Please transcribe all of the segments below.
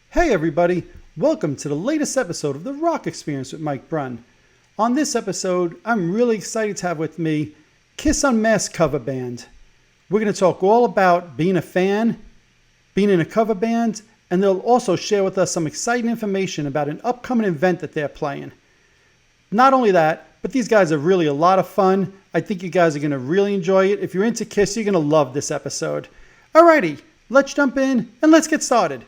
Hey everybody, welcome to the latest episode of the Rock Experience with Mike Brunn. On this episode, I'm really excited to have with me Kiss Unmasked cover band. We're going to talk all about being a fan, being in a cover band, and they'll also share with us some exciting information about an upcoming event that they're playing. Not only that, but these guys are really a lot of fun. I think you guys are going to really enjoy it. If you're into Kiss, you're going to love this episode. Alrighty, let's jump in and let's get started.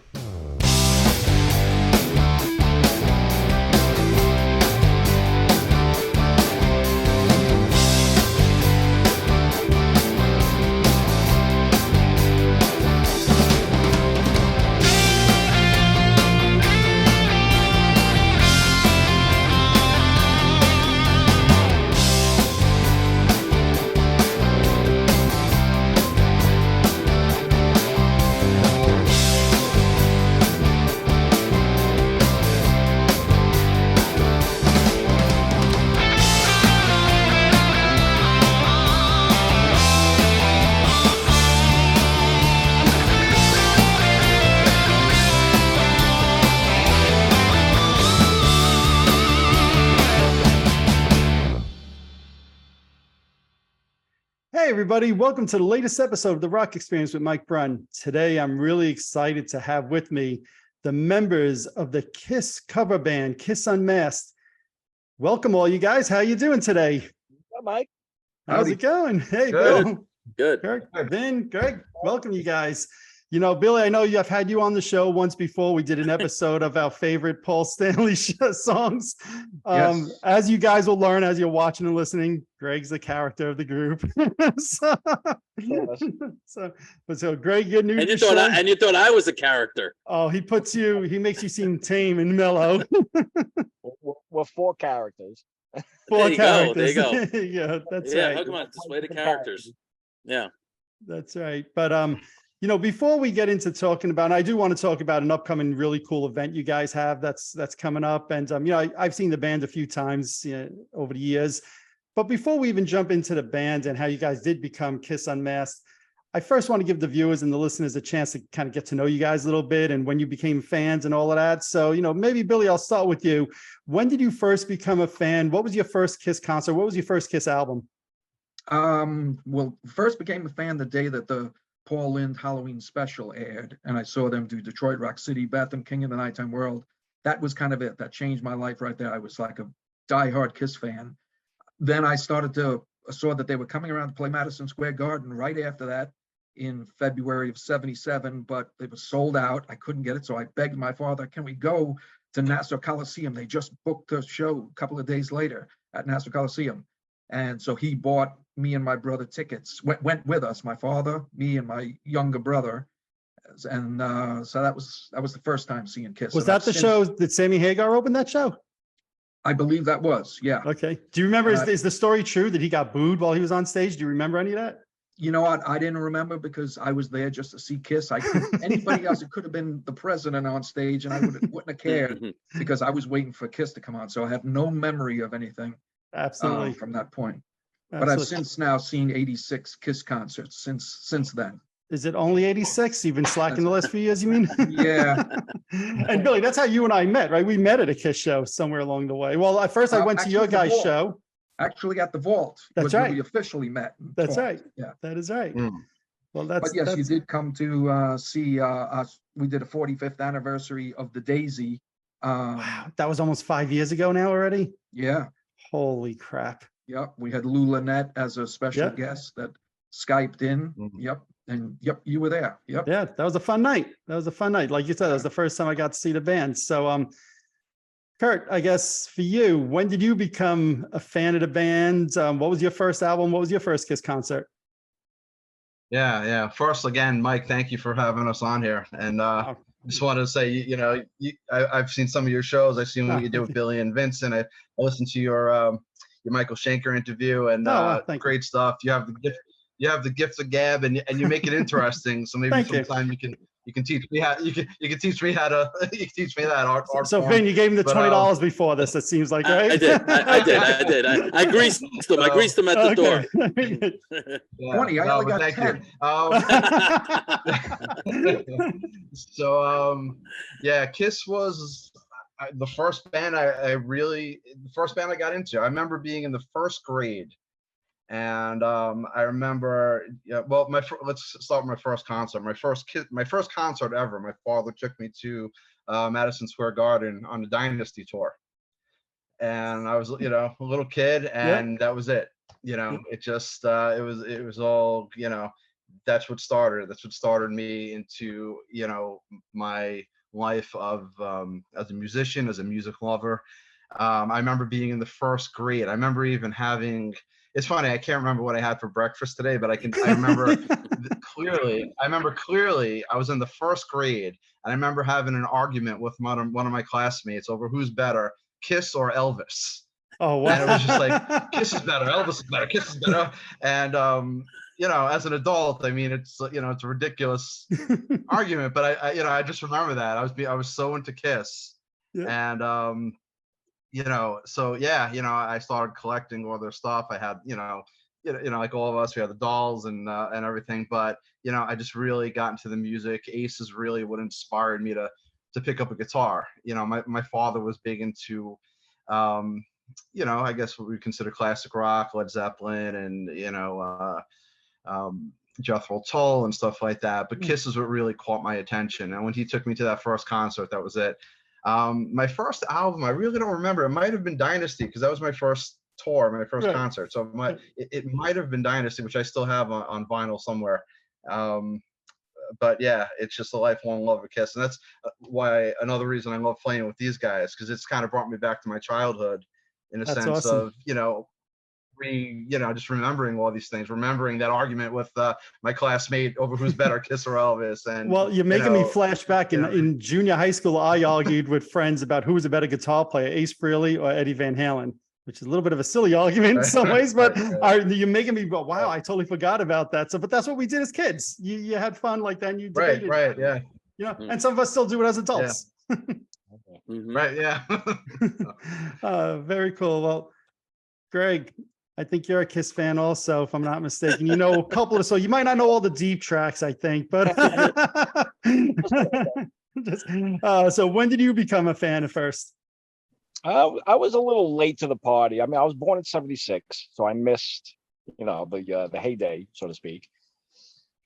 Hey everybody, welcome to the latest episode of the Rock Experience with Mike Brunn. Today I'm really excited to have with me the members of the Kiss cover band, Kiss Unmasked. Welcome all you guys. How you doing today? Hi, Mike. How's it going? Hey, Good. Bill. Good. Kirk, Vin, Greg, welcome you guys. You know, Billy, I know I've had you on the show once before. We did an episode of our favorite Paul Stanley songs. Yes. As you guys will learn as you're watching and listening, Greg's the character of the group. so Greg, good news. And you thought I was a character. Oh, he makes you seem tame and mellow. We're four characters. Four There you characters. go. Yeah, that's Yeah, right. how come on? Display the characters. Yeah. That's right. But you know, before we get into talking about, and I do want to talk about an upcoming really cool event you guys have that's coming up. And you know, I've seen the band a few times over the years. But before we even jump into the band and how you guys did become Kiss Unmasked, I first want to give the viewers and the listeners a chance to kind of get to know you guys a little bit and when you became fans and all of that. So, you know, maybe Billy, I'll start with you. When did you first become a fan? What was your first Kiss concert? What was your first Kiss album? Well, first became a fan the day that the Paul Lynde Halloween special aired, and I saw them do Detroit Rock City, Bethlehem, King of the Nighttime World. That was kind of it. That changed my life right there. I was like a diehard Kiss fan. Then I saw that they were coming around to play Madison Square Garden right after that in February of '77, but it was sold out. I couldn't get it, so I begged my father, can we go to Nassau Coliseum? They just booked a show a couple of days later at Nassau Coliseum. And so he bought me and my brother tickets, went with us, my father, me and my younger brother. And so that was the first time seeing Kiss. Was that the show that Sammy Hagar opened that show? I believe that was, yeah. Okay. Do you remember, is the story true that he got booed while he was on stage? Do you remember any of that? You know what? I didn't remember because I was there just to see Kiss. Anybody else, it could have been the president on stage and I wouldn't have cared because I was waiting for Kiss to come on. So I have no memory of anything. Absolutely. From that point. Absolutely. But I've since now seen 86 Kiss concerts since then. Is it only 86? You've been slacking the last few years, you mean? Yeah. And Billy, that's how you and I met, right? We met at a Kiss show somewhere along the way. Well, at first I went to your guys' show. Actually at the Vault. That's right. We officially met. That's talked. right. Yeah. That is right. Well, But yes, you did come to see us. We did a 45th anniversary of the Daisy. Wow, that was almost 5 years ago now already? Yeah. Holy crap. Yep. We had Lou Lynette as a special guest that Skyped in. Yep. And yep, you were there. Yep. Yeah, that was a fun night. Like you said, that was the first time I got to see the band. So Kurt, I guess for you, when did you become a fan of the band? What was your first album? What was your first Kiss concert? Yeah. First, again, Mike, thank you for having us on here. And just wanted to say, I've seen some of your shows. I've seen what you did with Billy and Vincent. I listened to your Michael Schenker interview, and great stuff. You have the gift of gab, and you make it interesting. So maybe sometime you You can teach me how. You can teach me how to. You can teach me that art. So form. Vin, you gave him the But, $20 before this. It seems like, right? I did. I greased them. I greased them at the door. Yeah, 20, I only but got thank 10. you. So yeah, Kiss was the first band the first band I got into. I remember being in the first grade. And I remember, yeah, well, let's start with my first concert. My first concert ever. My father took me to Madison Square Garden on the Dynasty tour, and I was, a little kid, and that was it. It just it was all, that's what started me into, my life of as a musician, as a music lover. I remember being in the first grade. I remember even having. It's funny, I can't remember what I had for breakfast today, but I remember clearly. I remember clearly I was in the first grade, and I remember having an argument with one of my classmates over who's better, Kiss or Elvis. Oh, wow. And it was just like, Kiss is better, Elvis is better, Kiss is better. And as an adult, I mean, it's it's a ridiculous argument, but I just remember that I was so into Kiss, and so yeah, I started collecting all their stuff. I had, like all of us, we had the dolls and everything. But I just really got into the music. Ace is really what inspired me to pick up a guitar. My father was big into, I guess what we consider classic rock, Led Zeppelin, and Jethro Tull and stuff like that. But Kiss is what really caught my attention. And when he took me to that first concert, that was it. My first album, I really don't remember. It might have been Dynasty, because that was my first tour, my first concert. So it might have been Dynasty, which I still have on vinyl somewhere. But yeah, it's just a lifelong love of Kiss, and that's why another reason I love playing with these guys, because it's kind of brought me back to my childhood in a sense of just remembering all these things, remembering that argument with my classmate over who's better, Kiss or Elvis. And well, you're making me flash back. In junior high school, I argued with friends about who was a better guitar player, Ace Frehley or Eddie Van Halen, which is a little bit of a silly argument in some ways, but you're making me go, wow, I totally forgot about that. So, but that's what we did as kids. You had fun like that, and you debated. Right, yeah. And some of us still do it as adults. Right, yeah. Very cool. Well, Greg, I think you're a Kiss fan also, if I'm not mistaken. You know a couple of, so you might not know all the deep tracks, I think, but so when did you become a fan at first? I was a little late to the party. I mean, I was born in '76, so I missed, the heyday, so to speak.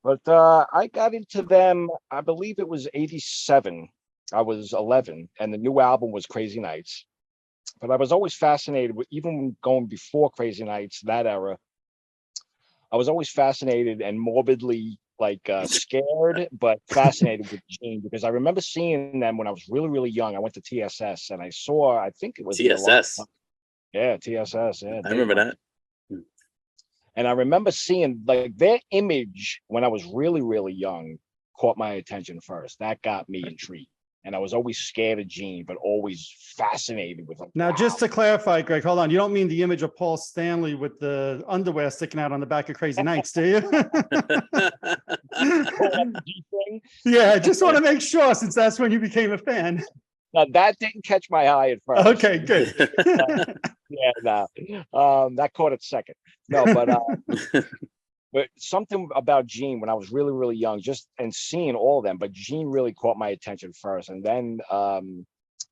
But I got into them, I believe it was '87. I was 11, and the new album was Crazy Nights. But I was always fascinated with, even going before Crazy Nights, that era, I was always fascinated and morbidly scared, but fascinated with Gene, because I remember seeing them when I was really, really young. I went to TSS and I think it was TSS. Yeah, TSS. Yeah, I remember that. And I remember seeing their image when I was really, really young caught my attention first. That got me intrigued. And I was always scared of Gene, but always fascinated with him. Now, just to clarify, Greg, hold on. You don't mean the image of Paul Stanley with the underwear sticking out on the back of Crazy Nights, do you? Yeah, I just want to make sure, since that's when you became a fan. Now, that didn't catch my eye at first. Okay, good. That caught it second. No, but something about Gene when I was really, really young, just and seeing all of them, but Gene really caught my attention first. And then,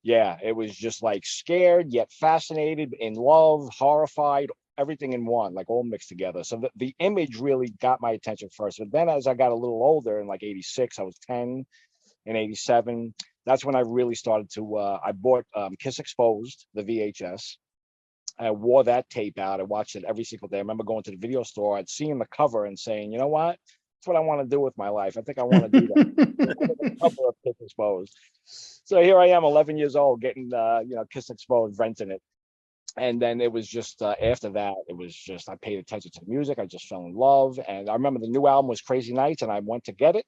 it was just scared, yet fascinated, in love, horrified, everything in one, all mixed together. So the image really got my attention first. But then as I got a little older, in '86, I was 10, in '87, that's when I really started to, I bought Kiss Exposed, the VHS. I wore that tape out. I watched it every single day. I remember going to the video store, I'd seeing the cover and saying, you know what? That's what I want to do with my life. I think I want to do that. The cover of Kiss Exposed. So here I am, 11 years old, getting, Kiss Exposed, renting it. And then it was just, after that, it was just, I paid attention to the music. I just fell in love. And I remember the new album was Crazy Nights, and I went to get it.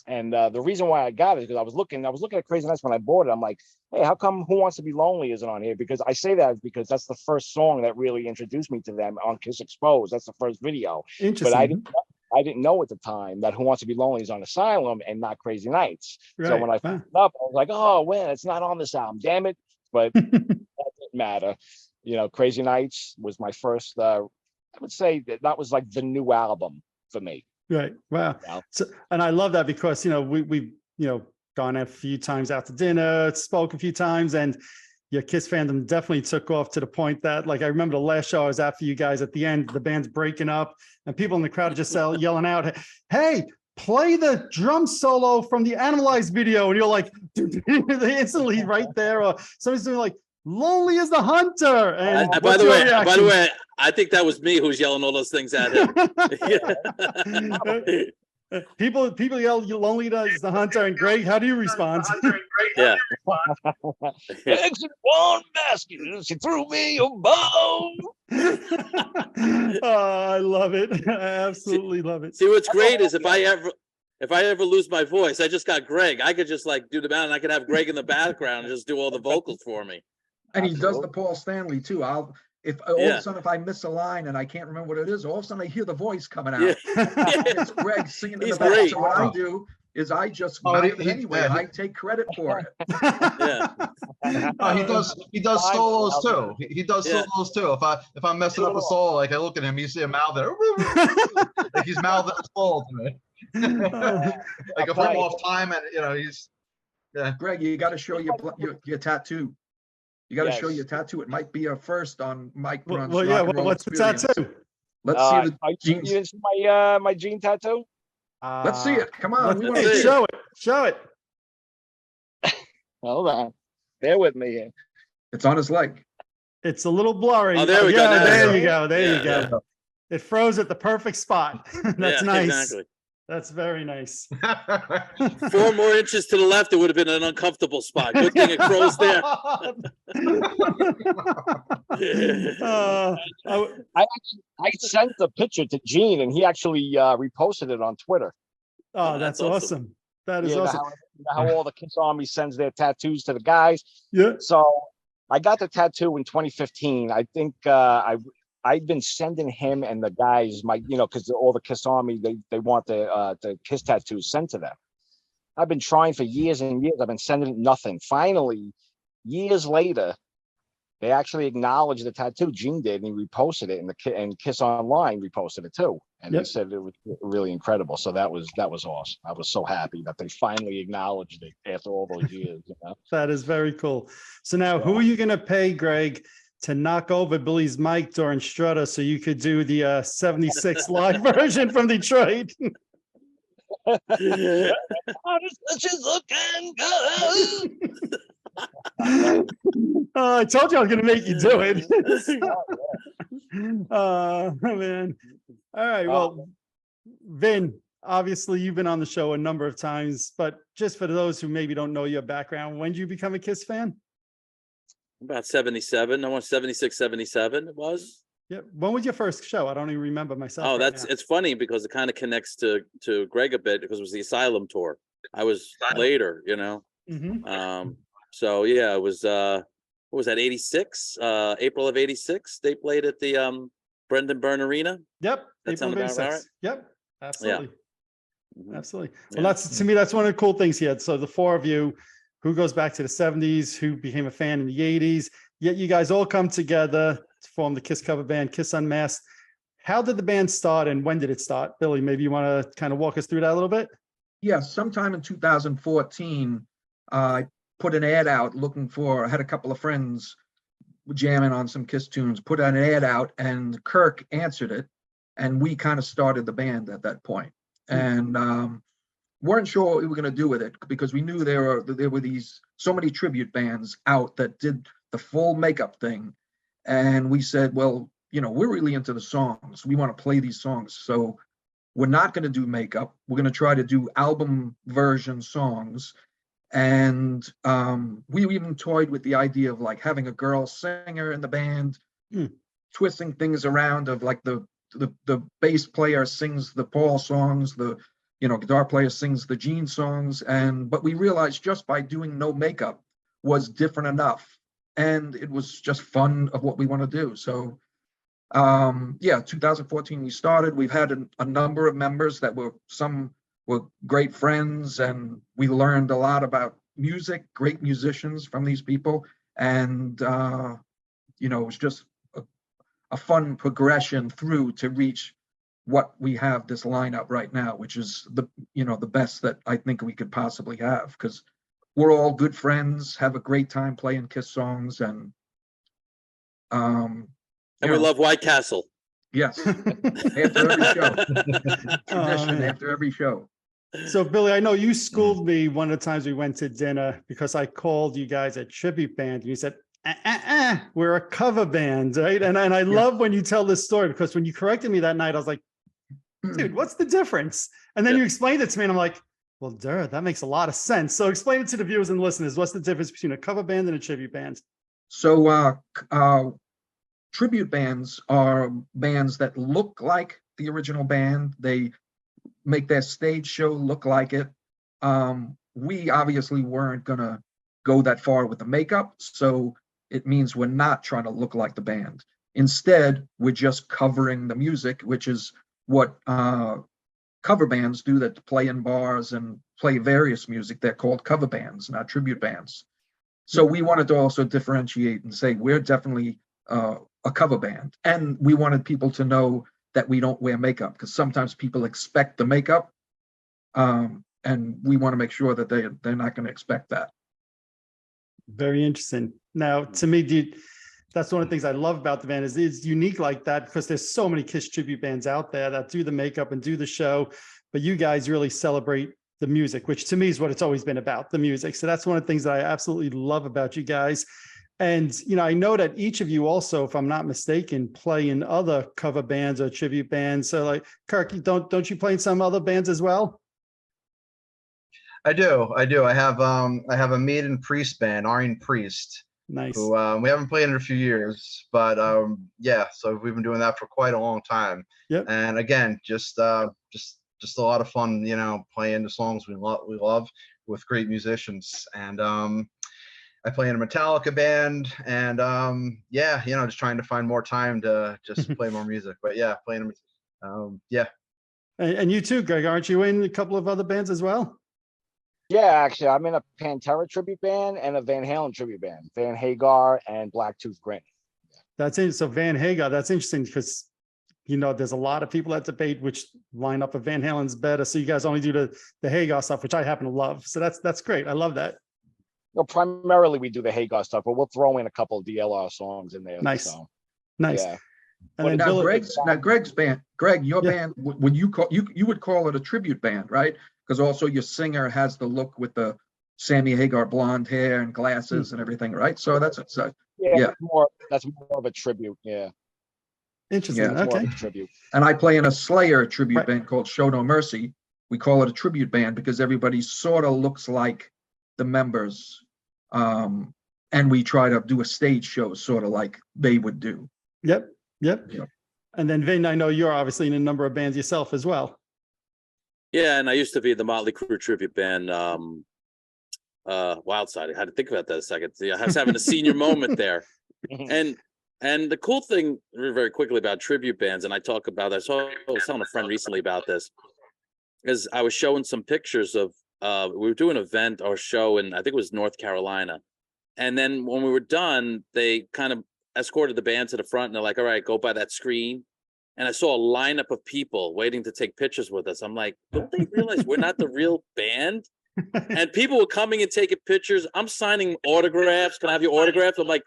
And the reason why I got it is because I was looking at Crazy Nights when I bought it. I'm like, hey, how come Who Wants to Be Lonely isn't on here? Because I say that because that's the first song that really introduced me to them on Kiss Exposed. That's the first video. Interesting. But I didn't know at the time that Who Wants to Be Lonely is on Asylum and not Crazy Nights. So when I found it up, I was like, oh, well, it's not on this album. Damn it. But that didn't matter. You know, Crazy Nights was my first, I would say that was like the new album for me. Right. Wow. You know? So, and I love that because, we gone a few times out to dinner, spoke a few times, and your Kiss fandom definitely took off to the point that, like, I remember the last show I was at for you guys at the end, the band's breaking up and people in the crowd are just yelling out, hey, play the drum solo from the Animalized video. And you're like, they instantly right there. Or somebody's doing like, Lonely as the Hunter. And by the way, I think that was me who was yelling all those things at him. People yell, "You lonely as the hunter," and Greg, how do you respond? Yeah. Exit one basket, she threw me a bone. Oh, I love it. I absolutely love it. See, what's great is if I ever lose my voice, I just got Greg. I could just like do the band, and I could have Greg in the background and just do all the vocals for me. And he does the Paul Stanley too. If all of a sudden, if I miss a line and I can't remember what it is, all of a sudden I hear the voice coming out. It's Greg singing in the back. Great. So what I do is I just mouth it anyway. I take credit for it. He does solos too. He does solos too. If I'm messing up a solo, like I look at him, you see him mouth it, like he's mouthing his solo to me. Like if I'm off time and he's Greg, you got to show your tattoo. You got to show your tattoo. It might be a first on Mike Brunn's Well, yeah. What's the tattoo? Let's see the jeans. You didn't see my jean tattoo? Let's see it. Come on. Show it. Show it. Hold on. Bear with me here. It's on his leg. It's a little blurry. Oh, there we go. There you go. There you go. It froze at the perfect spot. That's nice. Exactly. That's very nice. 4 more inches to the left, it would have been an uncomfortable spot. Good thing it froze there. I sent the picture to Gene, and he actually reposted it on Twitter. Oh, that's awesome. That is awesome. How all the Kiss Army sends their tattoos to the guys. Yeah. So I got the tattoo in 2015. I think I've been sending him and the guys because all the Kiss Army, they want the Kiss tattoos sent to them. I've been trying for years and years. I've been sending nothing. Finally, years later, they actually acknowledged the tattoo. Gene did, and he reposted it, and Kiss Online reposted it too. And they said it was really incredible. So that was awesome. I was so happy that they finally acknowledged it after all those years. That is very cool. So now, who are you going to pay, Greg, to knock over Billy's mic during Strutter so you could do the 76 live version from Detroit? I told you I was going to make you do it. Oh, man. All right. Well, Vin, obviously you've been on the show a number of times, but just for those who maybe don't know your background, when did you become a Kiss fan? About 77. I want 76, 77 it was. Yeah. When was your first show? I don't even remember myself. Oh, it's funny because it kind of connects to Greg a bit because it was the Asylum tour. I was later, Mm-hmm. So yeah, it was what was that, 86? April of 86. They played at the Brendan Byrne Arena. Yep. That sounds about right. Yep. Absolutely. Yeah. Mm-hmm. Absolutely. Well, that's to me, that's one of the cool things here. So the 4 of you, who goes back to the 70s, who became a fan in the 80s, yet you guys all come together to form the Kiss cover band, Kiss Unmasked. How did the band start and when did it start? Billy, maybe you want to kind of walk us through that a little bit? Yeah, sometime in 2014, I put an ad out I had a couple of friends jamming on some Kiss tunes, put an ad out, and Kirk answered it, and we kind of started the band at that point. And weren't sure what we were going to do with it because we knew there were so many tribute bands out that did the full makeup thing. And we said, well, we're really into the songs. We want to play these songs. So we're not going to do makeup. We're going to try to do album version songs. And we even toyed with the idea of like having a girl singer in the band, twisting things around of like the bass player sings the Paul songs, the guitar player sings the Gene songs, but we realized just by doing no makeup was different enough, and it was just fun of what we want to do. So Yeah, 2014 we started. We've had a number of members that some were great friends, and we learned a lot about music, great musicians from these people. And, it was just a fun progression through to reach what we have this lineup right now, which is the best that I think we could possibly have, because we're all good friends, have a great time playing Kiss songs, and we love White Castle. yes, after every show. Tradition after every show. So, Billy, I know you schooled me one of the times we went to dinner because I called you guys a tribute band. And you said, we're a cover band, right? And I love when you tell this story, because when you corrected me that night, I was like, dude, what's the difference? And then you explained it to me, and I'm like, well, that makes a lot of sense. So explain it to the viewers and listeners. What's the difference between a cover band and a tribute band? So tribute bands are bands that look like the original band. They make their stage show look like it. We obviously weren't going to go that far with the makeup, so it means we're not trying to look like the band. Instead, we're just covering the music, which is what cover bands do, that play in bars and play various music. They're called cover bands, not tribute bands. So we wanted to also differentiate and say we're definitely a cover band, and we wanted people to know that we don't wear makeup, because sometimes people expect the makeup, and we want to make sure that they're not going to expect that. Very interesting. Now, to me, that's one of the things I love about the band is it's unique like that, because there's so many Kiss tribute bands out there that do the makeup and do the show, but you guys really celebrate the music, which to me is what it's always been about, the music. So that's one of the things that I absolutely love about you guys. And, I know that each of you also, if I'm not mistaken, play in other cover bands or tribute bands. So like, Kirk, don't you play in some other bands as well? I do. I have a Maiden Priest band, Aryan Priest. Nice. Who we haven't played in a few years, but so we've been doing that for quite a long time. Yep. And again, just a lot of fun, playing the songs we love with great musicians. And I play in a Metallica band, and just trying to find more time to just play more music. But yeah, playing And you too, Greg, aren't you in a couple of other bands as well? Yeah, actually, I'm in a Pantera tribute band and a Van Halen tribute band, Van Hagar and Blacktooth Grin. That's it. So Van Hagar, that's interesting, because there's a lot of people that debate which lineup of Van Halen's better. So you guys only do the Hagar stuff, which I happen to love. So that's great. I love that. Primarily we do the Hagar stuff, but we'll throw in a couple of DLR songs in there. Nice. So, nice. Yeah. And then now Greg's band, Greg, your band, would you would call it a tribute band, right? Because also your singer has the look with the Sammy Hagar blonde hair and glasses and everything, right? So that's That's more of a tribute. Yeah. Interesting. Yeah, okay. Tribute. And I play in a Slayer tribute band called Show No Mercy. We call it a tribute band because everybody sort of looks like the members, and we try to do a stage show sort of like they would do. Yep. And then Vin, I know you're obviously in a number of bands yourself as well. Yeah, and I used to be the Motley Crue tribute band, Wildside. I had to think about that a second. I was having a senior moment there. And the cool thing, very quickly, about tribute bands, and I was telling a friend recently about this, is I was showing some pictures of, we were doing an event or show in, I think it was North Carolina. And then when we were done, they kind of escorted the band to the front, and they're like, all right, go by that screen. And I saw a lineup of people waiting to take pictures with us. I'm like, don't they realize we're not the real band? And people were coming and taking pictures. I'm signing autographs. Can I have your autographs? I'm like,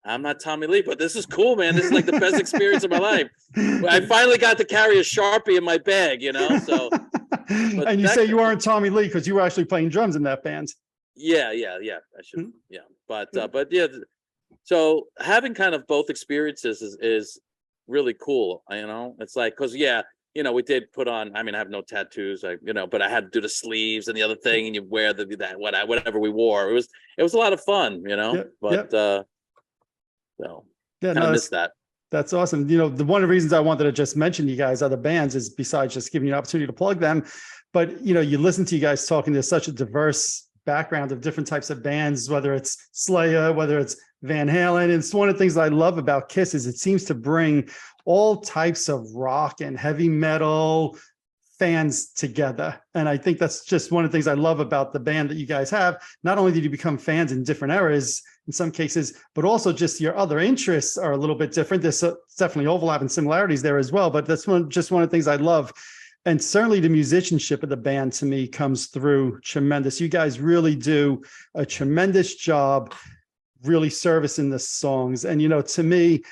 I'm not Tommy Lee, but this is cool, man. This is like the best experience of my life. I finally got to carry a Sharpie in my bag, So. And you say you weren't Tommy Lee because you were actually playing drums in that band. Yeah. I should. Yeah. But yeah. So having kind of both experiences is really cool. It's like, because we did put on, I have no tattoos, but I had to do the sleeves and the other thing, and you wear whatever we wore. It was a lot of fun, so kind of miss that. That's awesome. One of the reasons I wanted to just mention you guys other bands is, besides just giving you an opportunity to plug them, but you listen to you guys talking, there's such a diverse background of different types of bands, whether it's Slayer, whether it's Van Halen. And it's one of the things that I love about Kiss is it seems to bring all types of rock and heavy metal fans together. And I think that's just one of the things I love about the band that you guys have. Not only did you become fans in different eras in some cases, but also just your other interests are a little bit different. There's definitely overlap and similarities there as well, but that's just one of the things I love. And certainly the musicianship of the band to me comes through tremendous. You guys really do a tremendous job really servicing the songs. And, to me,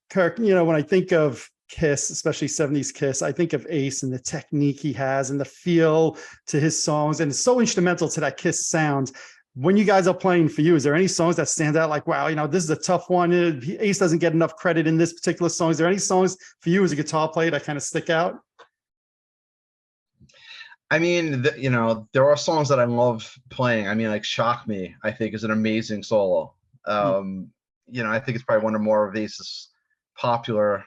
Kirk, when I think of Kiss, especially 70s Kiss, I think of Ace and the technique he has and the feel to his songs. And it's so instrumental to that Kiss sound. When you guys are playing for you, is there any songs that stand out like, wow, this is a tough one? Ace doesn't get enough credit in this particular song. Is there any songs for you as a guitar player that kind of stick out? I mean, there are songs that I love playing. I mean, like Shock Me, I think is an amazing solo. I think it's probably one of more of Ace's popular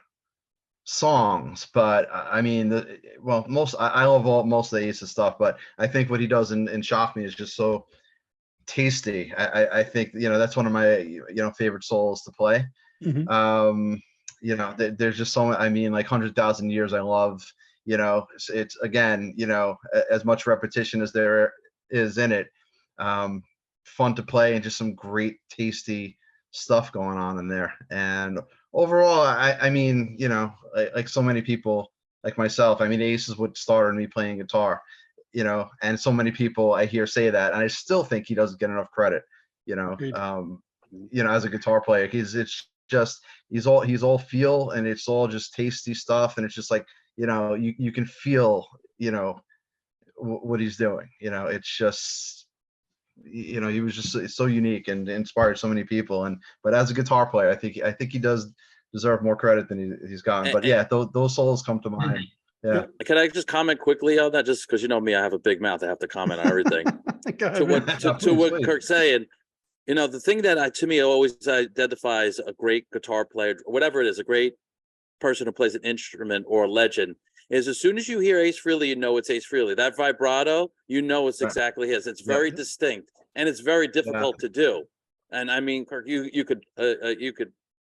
songs, but I mean, I love most of the Ace's stuff, but I think what he does in Shock Me is just so tasty. I think, that's one of my, favorite solos to play. There's just so, I mean, like 100,000 Years I love, it's again, as much repetition as there is in it, fun to play and just some great tasty stuff going on in there. And overall, I mean, like so many people like myself, I mean, Ace is what started me playing guitar, and so many people I hear say that, and I still think he doesn't get enough credit, as a guitar player. He's all feel, and it's all just tasty stuff, and it's just like, you can feel, what he's doing. It's just, he was just so unique and inspired so many people. But as a guitar player, I think he does deserve more credit than he's gotten. But yeah, those solos come to mind. Yeah. Can I just comment quickly on that? Just because me, I have a big mouth. I have to comment on everything. To what Kirk's saying, the thing that to me always identifies a great guitar player, whatever it is, a great person who plays an instrument or a legend, is as soon as you hear Ace Frehley, it's Ace Frehley. That vibrato, it's exactly his. It's very distinct, and it's very difficult to do. And I mean, Kirk, you could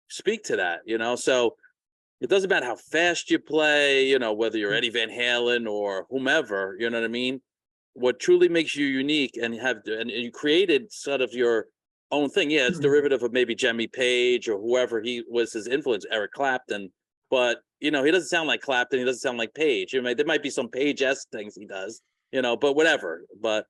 speak to that, so it doesn't matter how fast you play, whether you're Eddie Van Halen or whomever, you know what I mean? What truly makes you unique and you created sort of your own thing. Yeah, it's derivative of maybe Jimmy Page or whoever he was his influence, Eric Clapton. But, he doesn't sound like Clapton. He doesn't sound like Page. There might be some Page-esque things he does, but whatever. But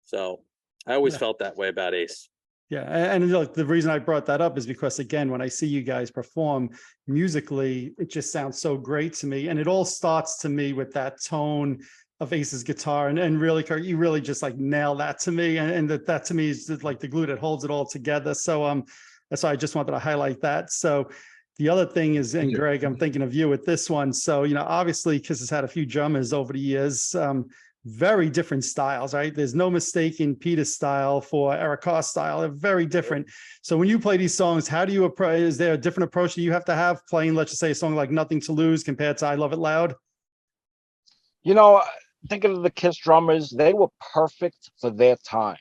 so I always felt that way about Ace. Yeah. And the reason I brought that up is because, again, when I see you guys perform musically, it just sounds so great to me. And it all starts to me with that tone of Ace's guitar. And really, Kirk, you really just like nail that to me. And that to me is like the glue that holds it all together. So that's why I just wanted to highlight that. So the other thing is, and Greg, I'm thinking of you with this one. So, obviously Kiss has had a few drummers over the years, very different styles, right? There's no mistaking Peter's style for Eric Carr's style. They're very different. So when you play these songs, how do you approach? Is there a different approach that you have to have playing, let's just say, a song like Nothing to Lose compared to I Love It Loud? Thinking of the Kiss drummers, they were perfect for their time.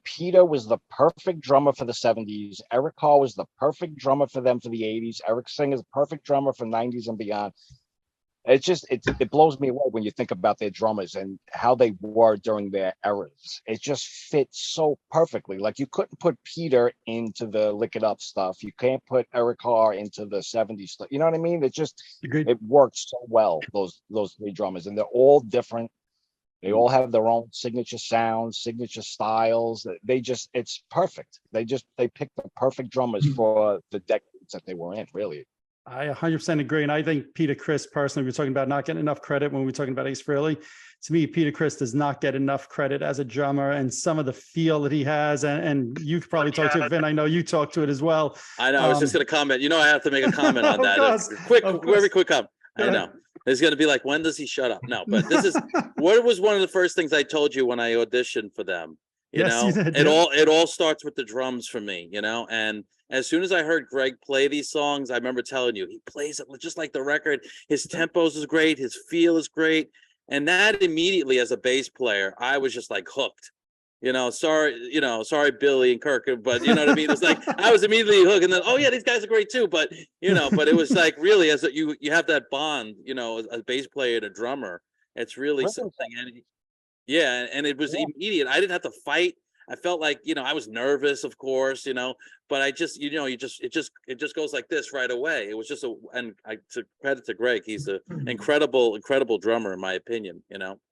Peter was the perfect drummer for the 70s. Eric Carr was the perfect drummer for them for the 80s. Eric Singer's the perfect drummer for 90s and beyond. It blows me away when you think about their drummers and how they were during their eras. It just fits so perfectly. Like, you couldn't put Peter into the Lick It Up stuff. You can't put Eric Carr into the 70s stuff. You know what I mean? It works so well, those three drummers, and they're all different. They all have their own signature sounds, signature styles. It's perfect. They picked the perfect drummers for the decades that they were in, really. I 100% agree. And I think Peter Criss, personally, we're talking about not getting enough credit when we're talking about Ace Frehley. To me, Peter Criss does not get enough credit as a drummer, and some of the feel that he has. And you could probably talk to it, Vin. I know you talk to it as well. I know. I was just going to comment. I have to make a comment on that. Very quick comment. I know. It's going to be like, when does he shut up? No, but this is what was one of the first things I told you when I auditioned for them. It all starts with the drums for me, and as soon as I heard Greg play these songs, I remember telling you, he plays it just like the record. His tempos is great. His feel is great. And that immediately, as a bass player, I was just like hooked. sorry, Billy and Kirk, but you know what I mean? It's like, I was immediately hooked, and then, oh yeah, these guys are great too. But, but it was like, really, as you have that bond, a bass player and a drummer, it's really something. And yeah. And it was immediate. I didn't have to fight. I felt like, I was nervous, of course, but I just, it just goes like this right away. It was just to credit to Greg, he's an incredible drummer, in my opinion,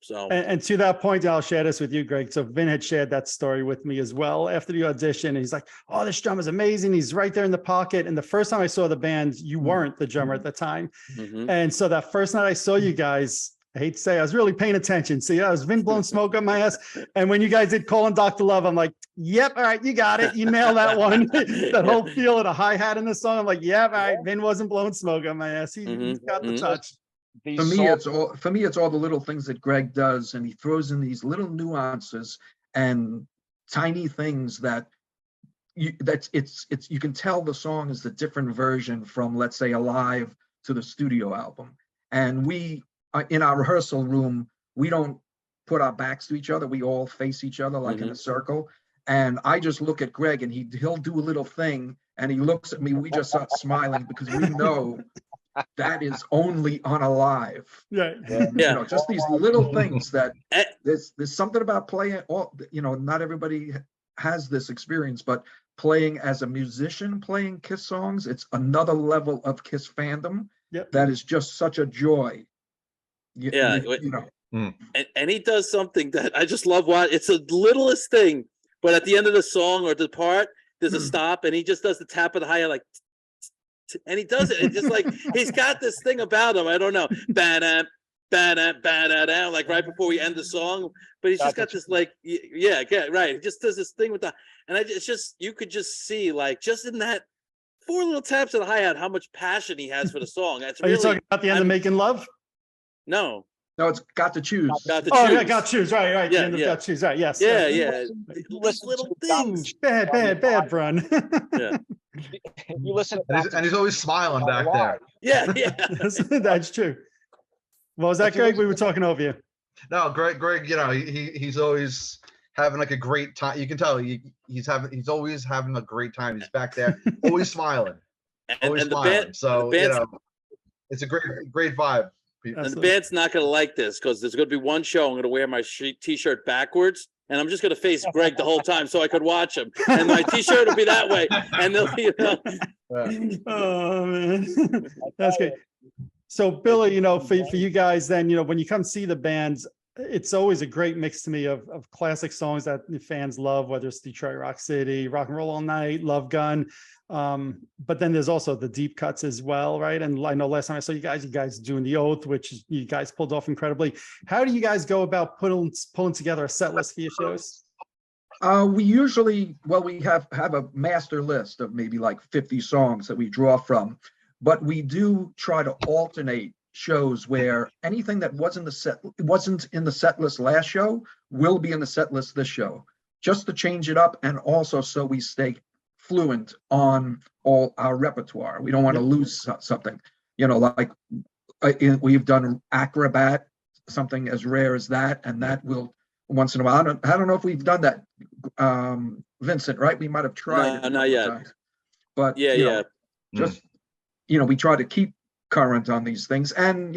so. And to that point, I'll share this with you, Greg. So Vin had shared that story with me as well after the audition. He's like, oh, this drummer's amazing. He's right there in the pocket. And the first time I saw the band, you weren't the drummer at the time. Mhm. And so that first night I saw you guys, I hate to say, I was really paying attention. See, I was Vin blowing smoke up my ass. And when you guys did Call on Dr. Love, I'm like, yep, all right, you got it. You nailed that one. That whole feel of the hi-hat in the song. I'm like, yep, all right, Vin wasn't blowing smoke on my ass. He's got the touch. For me, it's all the little things that Greg does, and he throws in these little nuances and tiny things that you can tell the song is a different version from, let's say, a live to the studio album. And we, in our rehearsal room, we don't put our backs to each other. We all face each other like in a circle. And I just look at Greg, and he'll do a little thing, and he looks at me. We just start smiling because we know that is only on a live. Yeah. Just these little things that there's something about playing. Not everybody has this experience, but playing as a musician, playing Kiss songs, it's another level of Kiss fandom. Yep. That is just such a joy. And he does something that I just love. It's the littlest thing, but at the end of the song or the part, there's a stop, and he just does the tap of the hi-hat, like, and he does it. It's just like, he's got this thing about him. I don't know, like right before we end the song, but he's just got this like, right. He just does this thing with it's just, you could just see, like, just in that 4 little taps of the hi-hat, how much passion he has for the song. Are you talking about the end of Making Love? No, it's Got to Choose. Yeah, Got to Choose. Right. Yeah, the end of Got to Choose. Right. Yes. Yeah. These little things. Bad, Brun. Yeah. You listen, and he's always smiling back there. Yeah. That's true. What was that, Greg? We were talking over you. No, Greg, he's always having like a great time. You can tell he's always having a great time. He's back there, always smiling. Always smiling. So it's a great vibe. And the band's not going to like this, because there's going to be one show I'm going to wear my t-shirt backwards, and I'm just going to face Greg the whole time so I could watch him, and my t-shirt will be that way, and they'll Oh man, that's good. So Billy, for you guys, then when you come see the bands, it's always a great mix to me of classic songs that the fans love, whether it's Detroit Rock City, Rock and Roll All Night, Love Gun. But then there's also the deep cuts as well, right? And I know last time I saw you guys doing The Oath, which you guys pulled off incredibly. How do you guys go about pulling together a set list for your shows? We usually, we have a master list of maybe like 50 songs that we draw from, but we do try to alternate shows where anything that wasn't in the set list last show will be in the set list this show, just to change it up, and also so we stay fluent on all our repertoire. We don't want to lose something, like we've done Acrobat, something as rare as that, and that will once in a while. I don't know if we've done that, Vincent, right? We might have tried. No, not yet. Times. But just we try to keep current on these things, and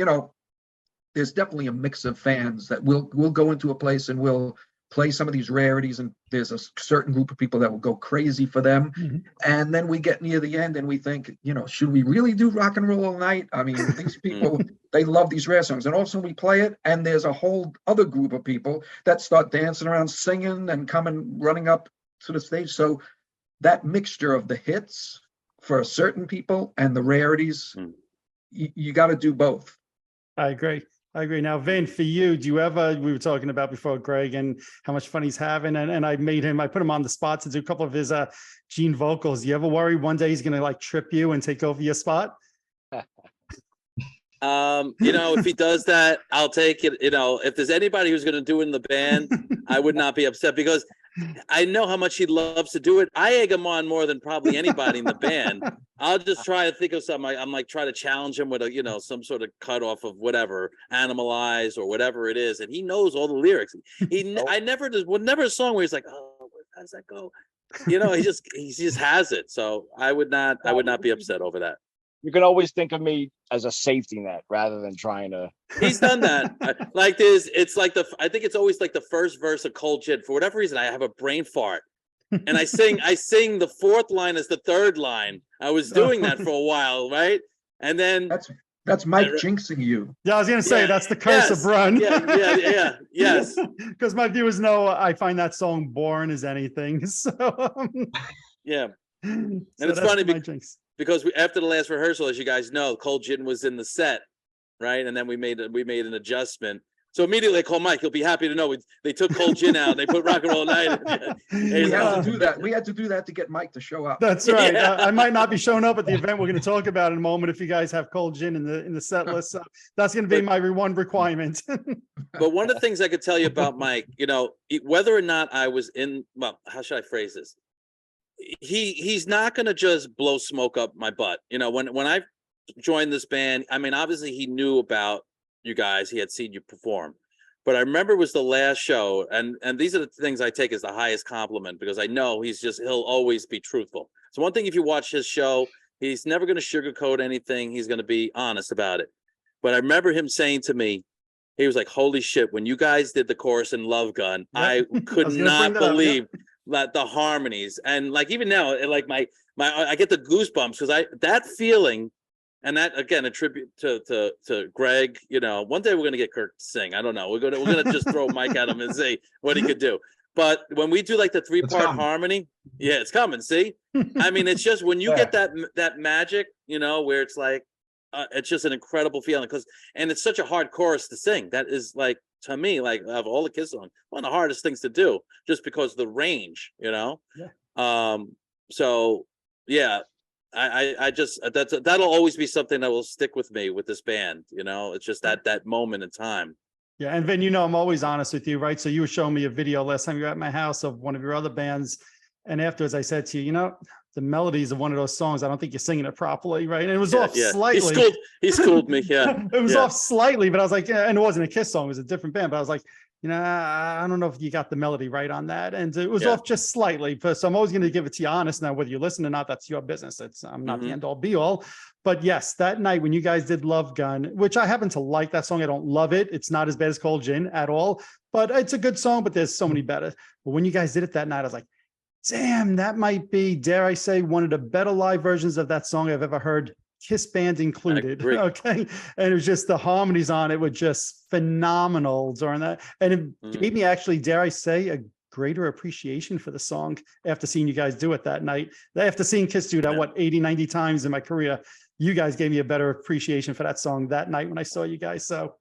there's definitely a mix of fans that will go into a place and will play some of these rarities, and there's a certain group of people that will go crazy for them. And then we get near the end and we think, should we really do Rock and Roll All Night? I mean, these people, they love these rare songs, and also we play it, and there's a whole other group of people that start dancing around, singing, and running up to the stage. So that mixture of the hits for certain people and the rarities, you got to do both. I agree. Now, Vin, for you, we were talking about before, Greg, and how much fun he's having, and I put him on the spot to do a couple of his Gene vocals. Do you ever worry one day he's going to like trip you and take over your spot? If he does that, I'll take it. If there's anybody who's going to do it in the band, I would not be upset, because I know how much he loves to do it. I egg him on more than probably anybody in the band. I'll just try to think of something. I'm like, try to challenge him with a, some sort of cut off of whatever, Animalize or whatever it is. And he knows all the lyrics. I never would never a song where he's like, oh, how does that go? He just has it. So I would not be upset over that. You can always think of me as a safety net rather than trying to. He's done that. I think it's always like the first verse of Cold Gin. For whatever reason, I have a brain fart. And I sing the fourth line as the third line. I was doing that for a while, right? And then that's Mike jinxing you. Yeah, I was gonna say that's the curse of Brunn. Yes. Because my viewers know I find that song boring as anything. So yeah. And so it's funny because after the last rehearsal, as you guys know, Cold Gin was in the set, right? And then we made an adjustment. So immediately I called Mike. He'll be happy to know they took Cold Gin out. They put Rock and Roll Night. We had to do that. We had to do that to get Mike to show up. That's right. Yeah. I might not be showing up at the event we're going to talk about in a moment if you guys have Cold Gin in the set list. So that's going to be my one requirement. But one of the things I could tell you about Mike, whether or not I was how should I phrase this? He's not going to just blow smoke up my butt. When I joined this band, I mean, obviously he knew about you guys. He had seen you perform. But I remember it was the last show, and these are the things I take as the highest compliment, because I know he'll always be truthful. So one thing, if you watch his show, he's never going to sugarcoat anything. He's going to be honest about it. But I remember him saying to me, he was like, holy shit, when you guys did the chorus in Love Gun, I could not believe that the harmonies, and like even now, like my I get the goosebumps because that feeling. And that, again, a tribute to Greg. One day we're gonna get Kirk to sing. I don't know. We're gonna just throw Mike at him and see what he could do. But when we do like the 3-part harmony, it's coming. See, I mean, it's just when you get that magic, where it's like, it's just an incredible feeling and it's such a hard chorus to sing. That is like, to me, like of all the Kiss songs, one of the hardest things to do, just because of the range. So yeah. I just that'll always be something that will stick with me with this band. It's just that moment in time. Yeah, and Vin, I'm always honest with you, right? So you were showing me a video last time you were at my house of one of your other bands, and afterwards I said to you, the melodies of one of those songs, I don't think you're singing it properly, right? And it was off slightly. He schooled me. Yeah, it was off slightly, but I was like, and it wasn't a Kiss song; it was a different band. But I was like, I don't know if you got the melody right on that. And it was off just slightly. So I'm always going to give it to you honest. Now, whether you listen or not, that's your business. I'm not the end all be all. But yes, that night when you guys did Love Gun, which I happen to like that song. I don't love it. It's not as bad as Cold Gin at all, but it's a good song, but there's so many better. But when you guys did it that night, I was like, damn, that might be, dare I say, one of the better live versions of that song I've ever heard. Kiss band included. Okay. And it was just the harmonies on it were just phenomenal during that. And it gave me, actually, dare I say, a greater appreciation for the song after seeing you guys do it that night. After seeing Kiss do that, 80, 90 times in my career, you guys gave me a better appreciation for that song that night when I saw you guys. So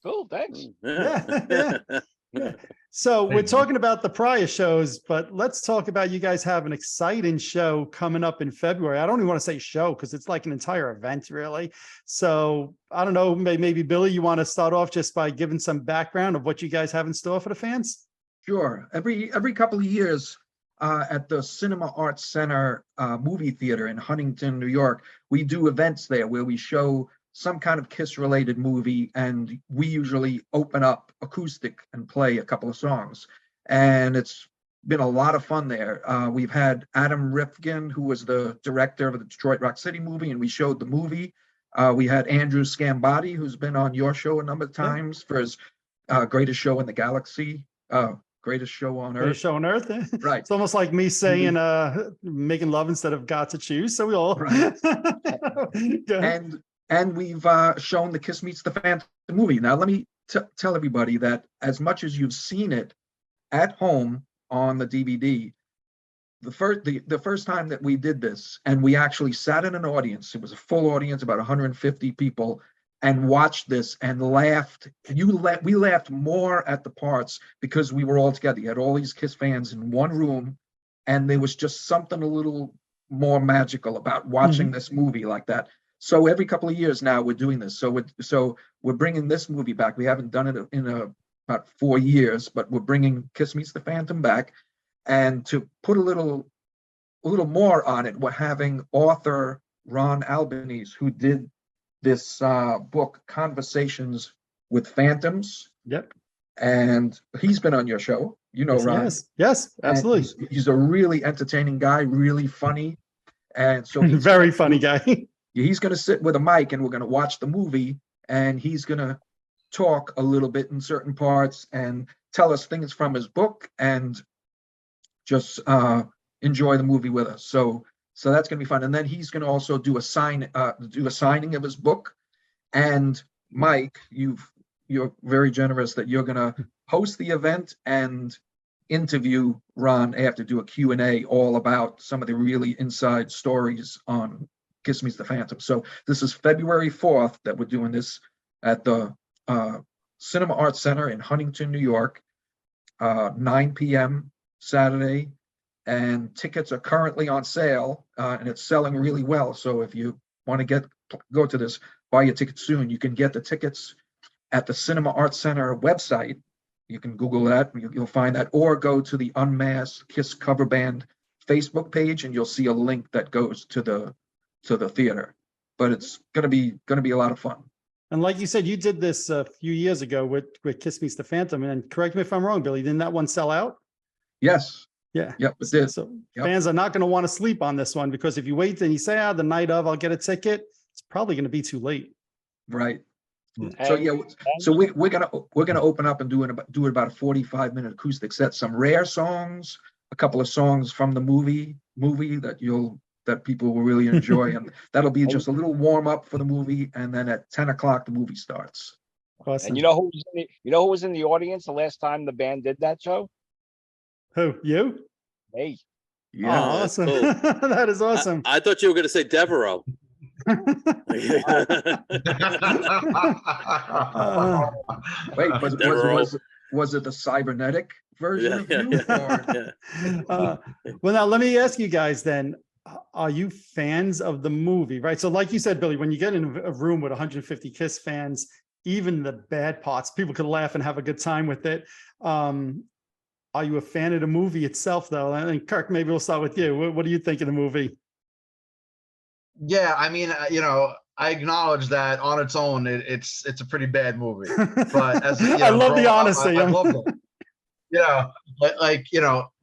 cool. Thanks. Yeah. So we're talking about the prior shows, but let's talk about, you guys have an exciting show coming up in February. I don't even want to say show because it's like an entire event, really. So I don't know, maybe Billy, you want to start off just by giving some background of what you guys have in store for the fans? Sure. Every couple of years at the Cinema Arts Center movie theater in Huntington, New York, we do events there where we show some kind of Kiss related movie, and we usually open up Acoustic and play a couple of songs. And it's been a lot of fun there. We've had Adam Rifkin, who was the director of the Detroit Rock City movie, and we showed the movie. We had Andrew Scambati, who's been on your show a number of times for his Greatest Show in the Galaxy, Greatest Show on Earth. Greatest Show on Earth. Right. It's almost like me saying making love instead of got to choose. So we all. Right. And we've shown the Kiss Meets the Phantom movie. Now, let me tell everybody that as much as you've seen it at home on the DVD, the first time that we did this, and we actually sat in an audience, it was a full audience, about 150 people, and watched this and laughed. We laughed more at the parts because we were all together. You had all these Kiss fans in one room, and there was just something a little more magical about watching this movie like that. So every couple of years now we're doing this. So we're bringing this movie back. We haven't done it in about 4 years, but we're bringing Kiss Meets the Phantom back. And to put a little more on it, we're having author Ron Albanese, who did this book, Conversations with Phantoms. Yep. And he's been on your show, Yes, Ron. yes, And absolutely. he's a really entertaining guy, really funny. And so Very funny guy. he's going to sit with a mic and we're going to watch the movie, and he's going to talk a little bit in certain parts and tell us things from his book and just enjoy the movie with us. So that's going to be fun. And then he's going to also do a signing of his book. And Mike, you're very generous that you're going to host the event and interview Ron after, do a Q&A all about some of the really inside stories on Kiss Meets the Phantom. So this is February 4th that we're doing this at the Cinema Arts Center in Huntington, New York, 9 p.m. Saturday. And tickets are currently on sale, and it's selling really well. So if you want to go to this, buy your tickets soon. You can get the tickets at the Cinema Arts Center website. You can Google that, you'll find that, or go to the Unmasked Kiss Cover Band Facebook page, and you'll see a link that goes to the theater. But it's gonna be a lot of fun. And like you said, you did this a few years ago with Kiss Meets the Phantom. And correct me if I'm wrong, Billy, didn't that one sell out? Yes. Yeah. Yep, it did. So Yep. fans are not going to want to sleep on this one, because if you wait and you say, the night of I'll get a ticket, it's probably going to be too late. Right. And- So yeah, so we're gonna open up and do about a 45-minute acoustic set, some rare songs, a couple of songs from the movie that people will really enjoy, and that'll be just a little warm up for the movie, and then at 10 o'clock the movie starts. Awesome. And you know who was in the audience the last time the band did that show? Who, you? Hey. Yeah. Oh, that's awesome. cool. That is awesome. I thought you were going to say Devereaux. Wait, Devereaux. was it the cybernetic version of Yeah, you? yeah, Or- Well, now let me ask you guys then, are you fans of the movie, right? So like you said, Billy, when you get in a room with 150 Kiss fans, even the bad parts, people could laugh and have a good time with it. Are you a fan of the movie itself, though? And Kirk, maybe we'll start with you. What do you think of the movie? Yeah, I mean, I acknowledge that on its own, it's a pretty bad movie. But as I love the growing up, honesty. I loved it.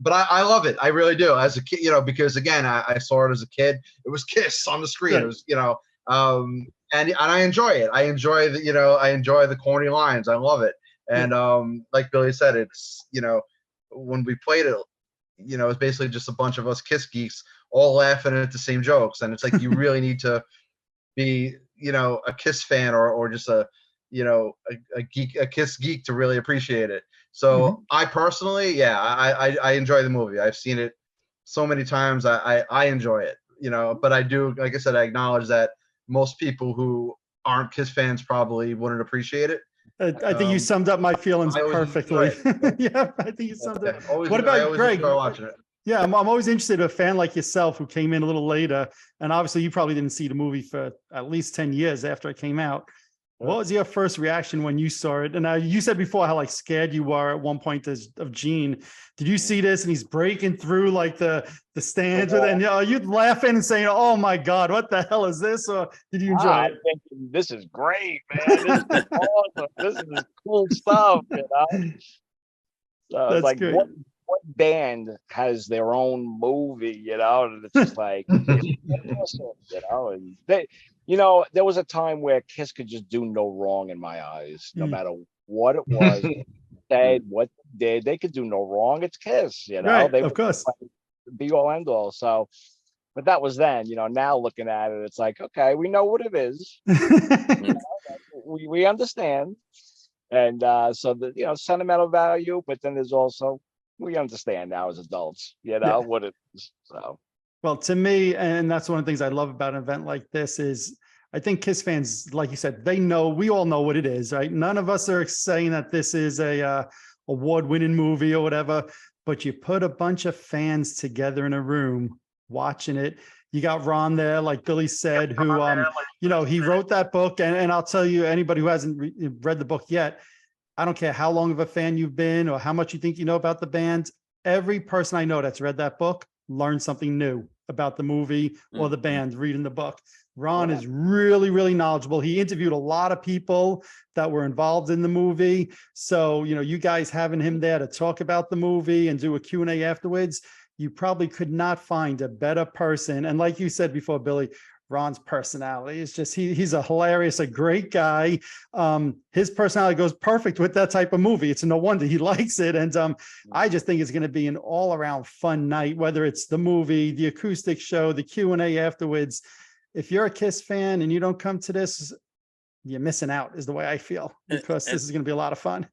But I love it. I really do. As a kid, because again, I saw it as a kid. It was Kiss on the screen. Right. It was, and I enjoy it. I enjoy the corny lines. I love it. And like Billy said, it's when we played it, it's basically just a bunch of us Kiss geeks all laughing at the same jokes. And it's like you really need to be, a Kiss fan or just a Kiss geek to really appreciate it. So I personally, I enjoy the movie. I've seen it so many times. I enjoy it, but I do, like I said, I acknowledge that most people who aren't Kiss fans probably wouldn't appreciate it. I think you summed up my feelings perfectly. Yeah, I think you summed up. What about Greg? Watching it. Yeah, I'm always interested in a fan like yourself who came in a little later, and obviously you probably didn't see the movie for at least 10 years after it came out. What was your first reaction when you saw it? And you said before how scared you were at one point of Gene. Did you see this and he's breaking through the stands with it? And are you laughing and saying, "Oh my God, what the hell is this?" Or did you enjoy it? I'm thinking, this is great, man. This is awesome. This is cool stuff, So That's it's great. what band has their own movie, and it's just it's awesome, and they, there was a time where Kiss could just do no wrong in my eyes, no matter what it was, said, what they did, they could do no wrong. It's Kiss, Right, they of course. be all end all. So, but that was then, now looking at it, it's like, okay, we know what it is. We understand. And so the sentimental value, but then there's also, we understand now as adults, what it is. So well, to me, and that's one of the things I love about an event like this is I think Kiss fans, like you said, we all know what it is, right? None of us are saying that this is a award-winning movie or whatever, but you put a bunch of fans together in a room watching it. You got Ron there, like Billy said, who, he wrote that book. And I'll tell you, anybody who hasn't read the book yet, I don't care how long of a fan you've been or how much you think you know about the band. every person I know that's read that book learned something new about the movie or the band reading the book. Ron is really, really knowledgeable. He interviewed a lot of people that were involved in the movie. So, you guys having him there to talk about the movie and do a Q&A afterwards, you probably could not find a better person. And like you said before, Billy, Ron's personality is just, he's a great guy. His personality goes perfect with that type of movie. It's no wonder he likes it. And I just think it's going to be an all around fun night, whether it's the movie, the acoustic show, the Q&A afterwards. If you're a Kiss fan and you don't come to this, you're missing out is the way I feel, because this is going to be a lot of fun.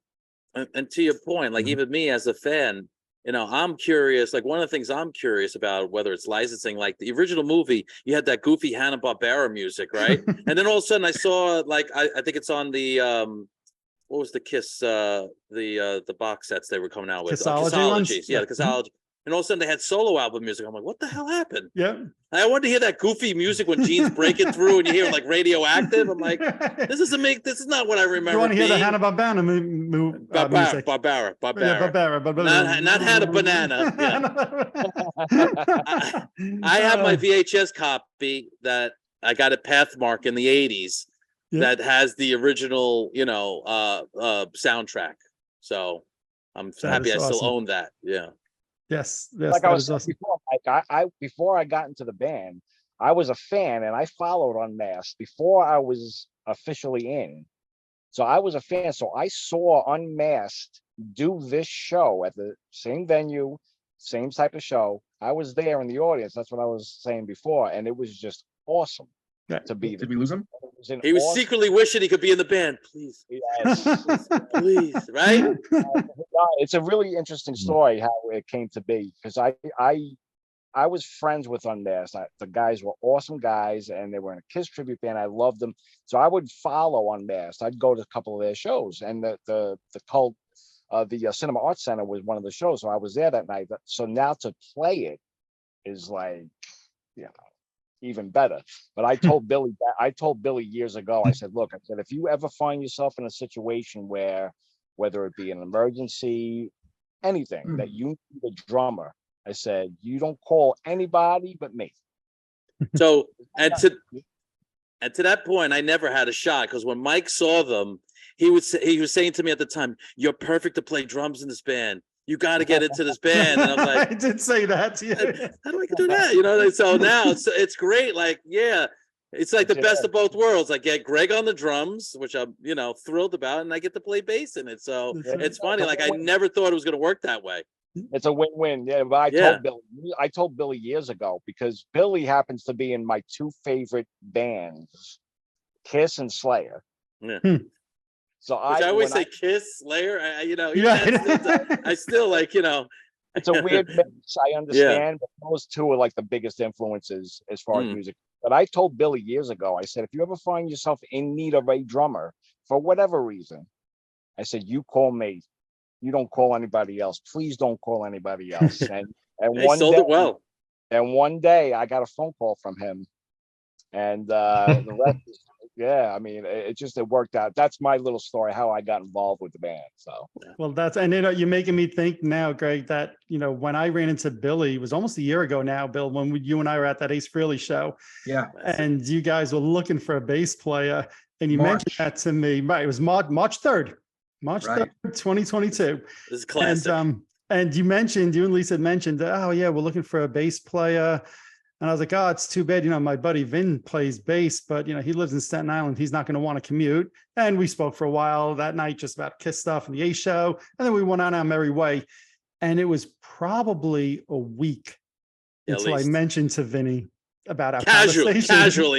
And to your point, like even me as a fan, I'm curious, like one of the things I'm curious about, whether it's licensing, like the original movie, you had that goofy Hanna-Barbera music, right? And then all of a sudden I saw, like, I think it's on the, what was the Kiss, the box sets they were coming out with? Kissology. Yeah, the Kissology. And all of a sudden they had solo album music. I'm like, what the hell happened? Yeah. I wanted to hear that goofy music when Gene's breaking through and you hear like Radioactive. I'm like, this is not what I remember. You want to hear the Hanna-Barbera music? Barbara. Yeah, Barbara. Not Hannah Banana. Yeah. I have my VHS copy that I got at Pathmark in the 80s that has the original, soundtrack. So I'm happy I still own that. Yeah. Yes. Like I was saying before, before I got into the band, I was a fan and I followed Unmasked before I was officially in. So I was a fan. So I saw Unmasked do this show at the same venue, same type of show. I was there in the audience. That's what I was saying before. And it was just awesome to be there. Did we lose him? He was secretly wishing he could be in the band. Please. Yes. Please. Right? It's a really interesting story how it came to be, because I was friends with Unmasked. The guys were awesome guys, and they were in a Kiss tribute band. I loved them. So I would follow Unmasked. I'd go to a couple of their shows, and the cult, the Cinema Arts Center was one of the shows. So I was there that night. So now to play it is like, even better. But I told Billy years ago, I said, look, if you ever find yourself in a situation where, whether it be an emergency, anything, that you need a drummer, I said, you don't call anybody but me. So, and to that point, I never had a shot, because when Mike saw them, he was saying to me at the time, "You're perfect to play drums in this band. You got to get into this band." And I was like, I did say that to you. How do I do that? So now it's great. Like, it's like the best of both worlds. I get Greg on the drums, which I'm, thrilled about, and I get to play bass in it. So it's funny. Like, I never thought it was going to work that way. It's a win-win. Yeah, but I told Billy years ago, because Billy happens to be in my two favorite bands, Kiss and Slayer. Yeah. So I always say Kiss, Slayer. I still like, It's a weird mix. I understand, but those two are like the biggest influences as far as music. But I told Billy years ago, I said, if you ever find yourself in need of a drummer for whatever reason, I said, you call me. You don't call anybody else. Please don't call anybody else. And one day I got a phone call from him, and the rest is, it worked out. That's my little story, how I got involved with the band. So, well, you're making me think now, Greg, that, when I ran into Billy, it was almost a year ago now, Bill, when you and I were at that Ace Frehley show. Yeah. And you guys were looking for a bass player, and you mentioned that to me. Right. It was March 3rd. March 3rd, 2022. This is classic. And you and Lisa mentioned, we're looking for a bass player. And I was like, it's too bad. My buddy Vin plays bass, but he lives in Staten Island. He's not going to want to commute. And we spoke for a while that night, just about Kiss stuff and the Ace show. And then we went on our merry way. And it was probably a week until I mentioned to Vinny about our casually,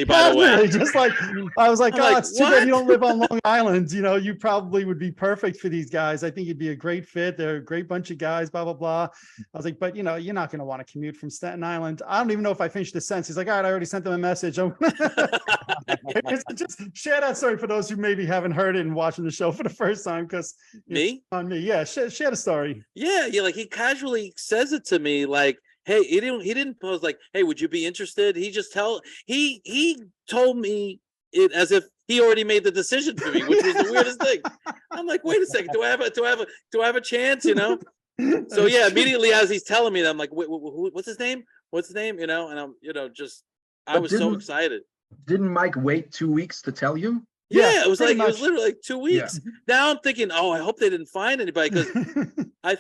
by the way. Just like, I was like, it's too bad you don't live on Long Island. You probably would be perfect for these guys. I think you'd be a great fit. They're a great bunch of guys, blah, blah, blah. I was like, but you're not going to want to commute from Staten Island. I don't even know if I finished the sentence. He's like, all right, I already sent them a message. Just share that story for those who maybe haven't heard it and watching the show for the first time. Because on me. Yeah. Share the story. Yeah. Like he casually says it to me, like, hey, he didn't pose like, hey, would you be interested? He just he told me it as if he already made the decision for me, which was the weirdest thing. I'm like, wait a second, do I have a chance? So yeah, immediately as he's telling me that, I'm like, what's his name? What's his name? And I'm, I But was so excited. Didn't Mike wait 2 weeks to tell you? Yeah, it was pretty it was much. literally like 2 weeks. Now I'm thinking, oh, I hope they didn't find anybody, because I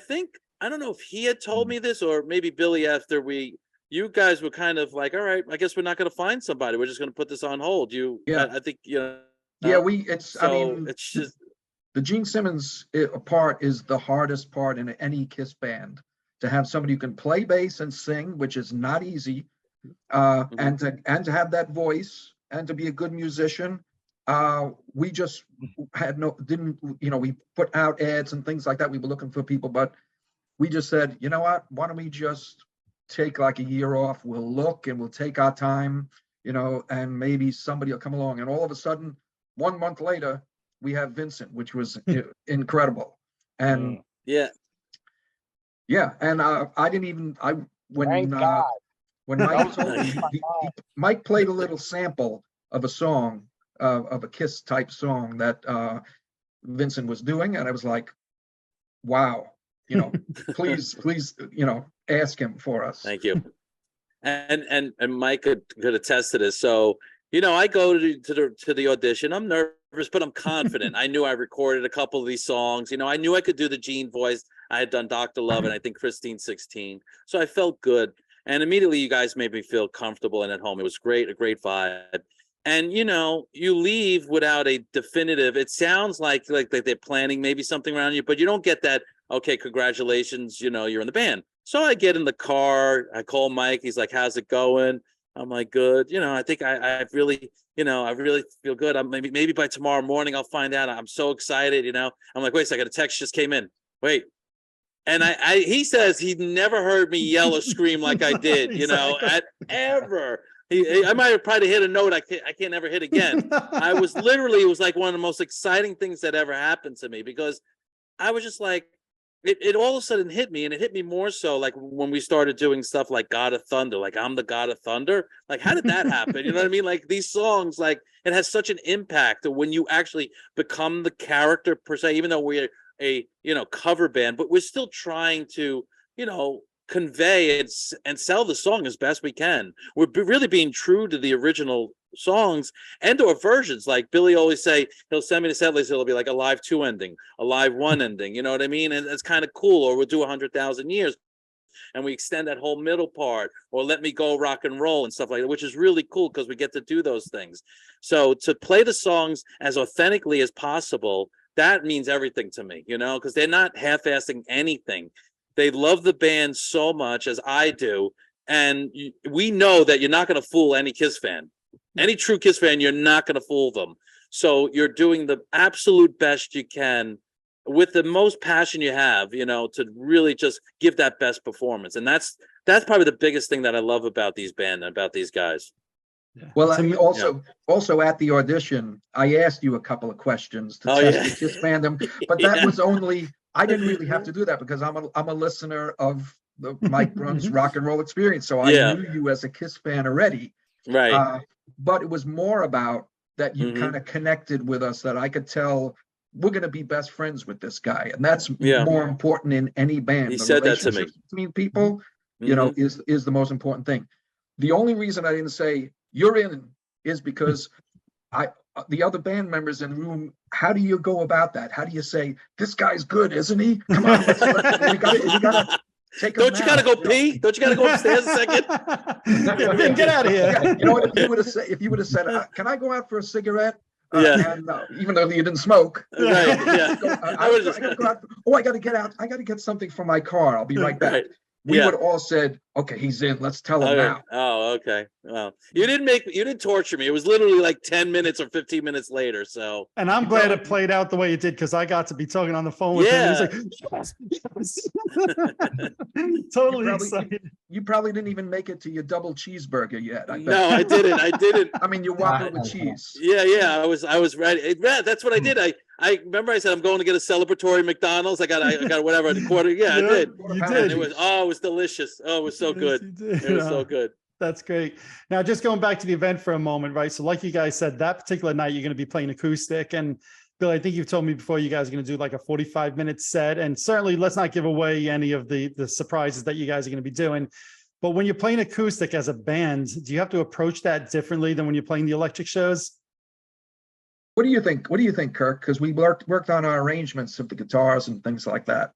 don't know if he had told me this, or maybe Billy, after you guys were kind of like, all right, I guess we're not going to find somebody. We're just going to put this on hold. I think, Yeah, so it's just, the Gene Simmons part is the hardest part in any Kiss band, to have somebody who can play bass and sing, which is not easy, and to have that voice and to be a good musician. We just we put out ads and things like that. We were looking for people, but we just said, you know what, why don't we just take like a year off? We'll look and we'll take our time, and maybe somebody will come along. And all of a sudden, 1 month later, we have Vincent, which was incredible. And and I didn't even, when Mike told me, Mike played a little sample of a song, of a Kiss type song that Vincent was doing, and I was like, wow, please, ask him for us. thank you. And Mike could attest to this. So, I go to the audition. I'm nervous, but I'm confident. I knew I recorded a couple of these songs. I knew I could do the Gene voice. I had done Dr. Love and I think Christine 16. So I felt good. And immediately you guys made me feel comfortable and at home. It was great, a great vibe. And you leave without a definitive. It sounds like they're planning maybe something around you, but you don't get that. Okay, congratulations, you're in the band. So I get in the car, I call Mike. He's like, "How's it going?" I'm like, "Good." I think I really, I really feel good. I'm maybe by tomorrow morning I'll find out. I'm so excited. I'm like, wait a second, a text just came in. Wait. And he says he'd never heard me yell or scream like I did, ever. I might have probably hit a note I can't ever hit again. It was like one of the most exciting things that ever happened to me, because I was just like, it all of a sudden hit me, and it hit me more so like when we started doing stuff like God of Thunder, like I'm the God of Thunder. Like, how did that happen? You know what I mean? Like, these songs, like, it has such an impact when you actually become the character per se, even though we're a cover band, but we're still trying to convey and sell the song as best we can. We're really being true to the original songs and or versions. Like Billy always say, he'll send me the set list, it'll be like a live 2 ending, a live 1 ending, you know what I mean? And it's kind of cool. Or we'll do 100,000 years and we extend that whole middle part, or Let Me Go Rock and Roll and stuff like that, which is really cool because we get to do those things. So to play the songs as authentically as possible, that means everything to me, because they're not half-assing anything. They love the band so much, as I do, and we know that you're not going to fool any Kiss fan. Any true Kiss fan, you're not going to fool them. So you're doing the absolute best you can with the most passion you have, to really just give that best performance. And that's probably the biggest thing that I love about these band and about these guys. Yeah. Well, also at the audition, I asked you a couple of questions to test the Kiss fandom, but that was only, I didn't really have to do that because I'm a listener of the Mike Brunn's Rock and Roll Experience, so I knew you as a Kiss fan already. Right. But it was more about that you kind of connected with us, that I could tell we're going to be best friends with this guy, and that's more important in any band. He said that to me. Between people, is the most important thing. The only reason I didn't say you're in is because the other band members in the room, how do you go about that? How do you say, this guy's good, isn't he? Come on, we gotta take him. Don't you gotta go pee? Don't you gotta go upstairs a second? Get out of here. Yeah, what if you would have said, can I go out for a cigarette? And, even though you didn't smoke. Right, yeah. I gotta get out. I gotta get something from my car. I'll be right back. Right. We would all said, okay, he's in. Let's tell him now. Oh, okay. Well, you didn't torture me. It was literally like 10 minutes or 15 minutes later. So. And I'm glad it played out the way it did, because I got to be talking on the phone with him. He's like, yes. Totally excited. You probably didn't even make it to your double cheeseburger yet. No, I didn't. I mean, your Whopper with cheese. Yeah. I was ready. That's what I did. I remember I said I'm going to get a celebratory McDonald's. I got whatever a quarter. Yeah, I did. You did. And it was delicious. Oh, it was so good. It was so good. That's great. Now, just going back to the event for a moment, right? So like you guys said, that particular night, you're going to be playing acoustic. And Bill, I think you've told me before you guys are going to do like a 45-minute set, and certainly let's not give away any of the surprises that you guys are going to be doing. But when you're playing acoustic as a band, do you have to approach that differently than when you're playing the electric shows? What do you think? What do you think, Kirk? Because we worked on our arrangements of the guitars and things like that.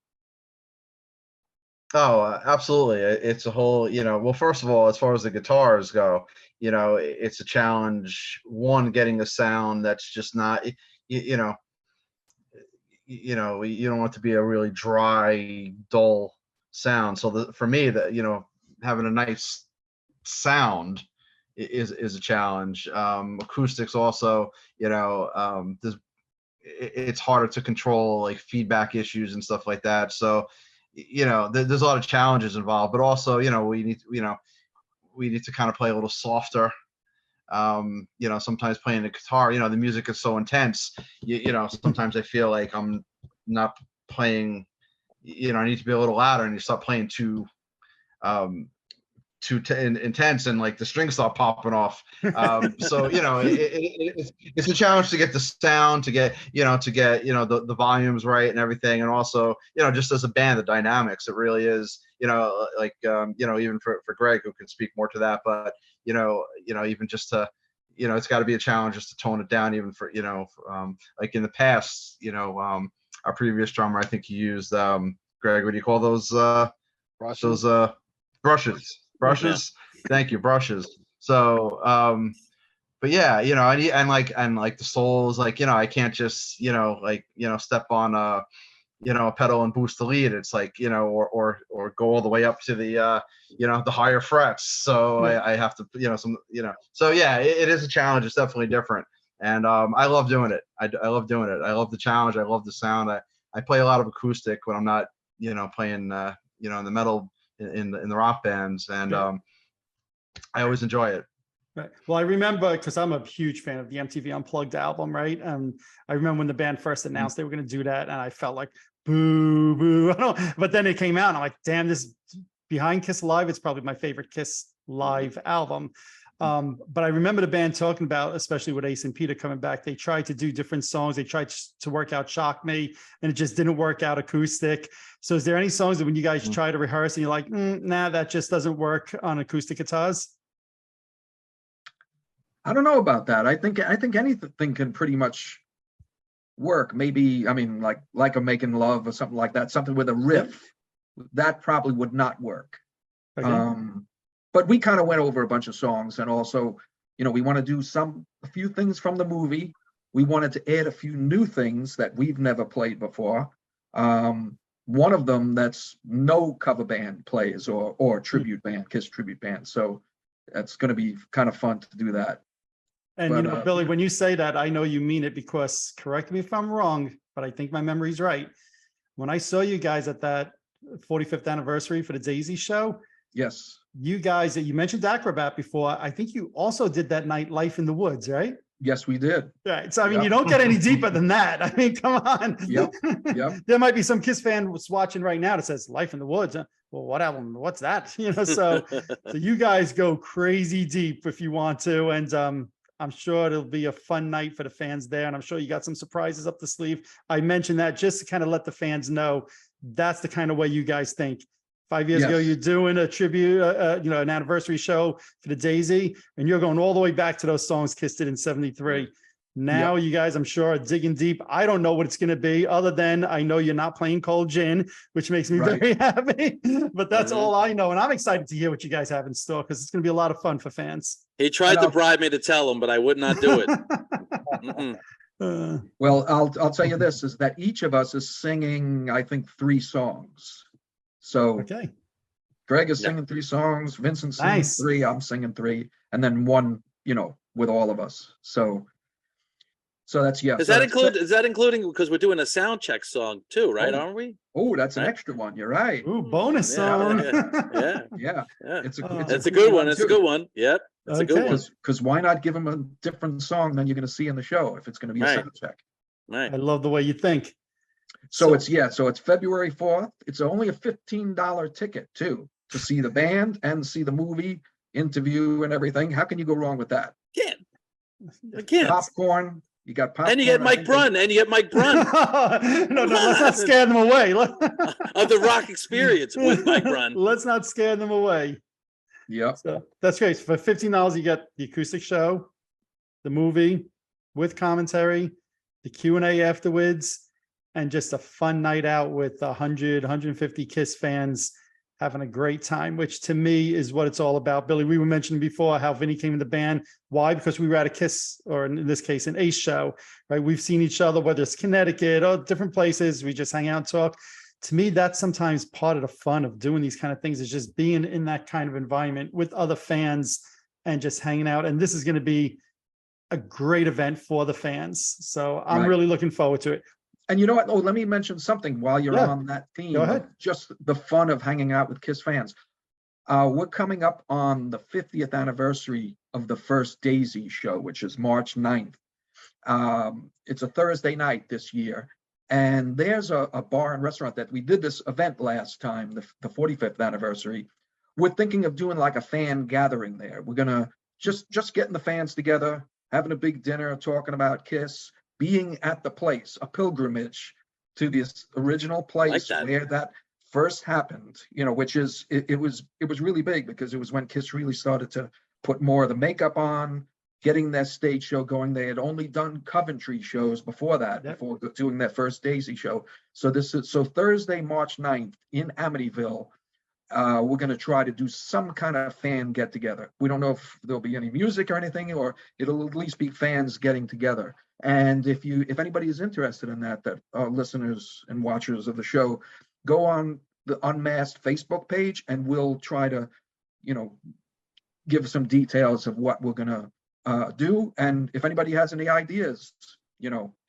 Oh, absolutely. It's a whole, well, first of all, as far as the guitars go, it's a challenge. One, getting a sound that's just not, you don't want it to be a really dry, dull sound. So for me, having a nice sound is a challenge. Acoustics also, it's harder to control like feedback issues and stuff like that. So, there's a lot of challenges involved, but also, we need to kind of play a little softer. Sometimes playing the guitar, the music is so intense, sometimes I feel like I'm not playing, I need to be a little louder, and you start playing too intense, and like the strings start popping off. So it's a challenge to get the sound, to get the volumes right and everything, and also just as a band, the dynamics, it really is even for Greg, who can speak more to that, but even just to it's got to be a challenge just to tone it down, even for like in the past, our previous drummer, I think he used Greg, what do you call those brushes? Brushes. Yeah. Thank you, brushes. So but yeah, and like the solos, like I can't just step on a pedal and boost the lead. It's like or go all the way up to the the higher frets. So yeah. I have to so yeah, it is a challenge. It's definitely different, and I love doing it. I love doing it. I love the challenge. I love the sound. I play a lot of acoustic when I'm not playing in the metal in the rock bands, and I always enjoy it. Right. Well, I remember, because I'm a huge fan of the MTV Unplugged album, right? I remember when the band first announced they were going to do that, and I felt like, boo, boo. But then it came out, and I'm like, damn, this Behind Kiss Live, it's probably my favorite Kiss live album. But I remember the band talking about, especially with Ace and Peter coming back, they tried to do different songs. They tried to work out Shock Me, and it just didn't work out acoustic. So is there any songs that when you guys try to rehearse and you're like, nah, that just doesn't work on acoustic guitars? I don't know about that. I think anything can pretty much work. Maybe, I mean, like a Making Love or something like that, something with a riff, that probably would not work. Okay. But we kind of went over a bunch of songs, and also, we want to do a few things from the movie. We wanted to add a few new things that we've never played before. One of them that's no cover band plays or tribute band, Kiss tribute band. So that's going to be kind of fun to do that. And Billy, when you say that, I know you mean it, because, correct me if I'm wrong, but I think my memory's right. When I saw you guys at that 45th anniversary for the Daisy show, yes, you guys, you mentioned Acrobat before. I think you also did that night Life in the Woods, right? Yes, we did. Right. So, I mean, you don't get any deeper than that. I mean, come on. Yep. There might be some Kiss fan watching right now that says Life in the Woods. Well, what album? What's that? So you guys go crazy deep if you want to. And I'm sure it'll be a fun night for the fans there. And I'm sure you got some surprises up the sleeve. I mentioned that just to kind of let the fans know that's the kind of way you guys think. 5 years ago, you're doing a tribute, an anniversary show for the Daisy, and you're going all the way back to those songs Kiss did in '73. Now you guys, I'm sure, are digging deep. I don't know what it's going to be, other than I know you're not playing Cold Gin, which makes me very happy. But that's all I know, and I'm excited to hear what you guys have in store, because it's going to be a lot of fun for fans. He tried to bribe me to tell him, but I would not do it. Well, I'll tell you this, is that each of us is singing, I think, 3 songs. So Greg is singing 3 songs, Vincent's singing 3, I'm singing 3, and then 1, with all of us. So that's Does that include? Is that including, because we're doing a sound check song too, right? Aren't we? Oh, that's an extra one. You're right. Ooh, bonus song. Yeah. It's a good one. It's a good one. Yep. That's a good one. Because why not give them a different song than you're going to see in the show if it's going to be a sound check? Right. I love the way you think. So it's February 4th. It's only a $15 ticket too, to see the band and see the movie, interview and everything. How can you go wrong with that? Again. Popcorn, You got And you get Mike Brunn. And you get Mike Brunn. No, let's not scare them away. Of the rock experience with Mike Brunn. Let's not scare them away. Yep. So that's great. For $15, you get the acoustic show, the movie with commentary, the Q&A afterwards, and just a fun night out with 150 Kiss fans having a great time, which to me is what it's all about. Billy, we were mentioning before how Vinny came in the band. Why? Because we were at a Kiss, or in this case, an Ace show, right? We've seen each other, whether it's Connecticut or different places. We just hang out and talk. To me, that's sometimes part of the fun of doing these kind of things, is just being in that kind of environment with other fans and just hanging out. And this is going to be a great event for the fans. So I'm really looking forward to it. And you know what? Oh, let me mention something while you're on that theme. Go ahead. Of just the fun of hanging out with Kiss fans. We're coming up on the 50th anniversary of the first Daisy show, which is March 9th. It's a Thursday night this year. And there's a bar and restaurant that we did this event last time, the 45th anniversary. We're thinking of doing like a fan gathering there. We're going to just getting the fans together, having a big dinner, talking about Kiss, being at the place, a pilgrimage to this original place where that first happened, which is, it was really big because it was when Kiss really started to put more of the makeup on, getting that stage show going. They had only done Coventry shows before that, before doing their first Daisy show. So Thursday, March 9th in Amityville, we're going to try to do some kind of fan get together. We don't know if there'll be any music or anything, or it'll at least be fans getting together. And if anybody is interested in that are listeners and watchers of the show, go on the Unmasked Facebook page and we'll try to, give some details of what we're going to do. And if anybody has any ideas,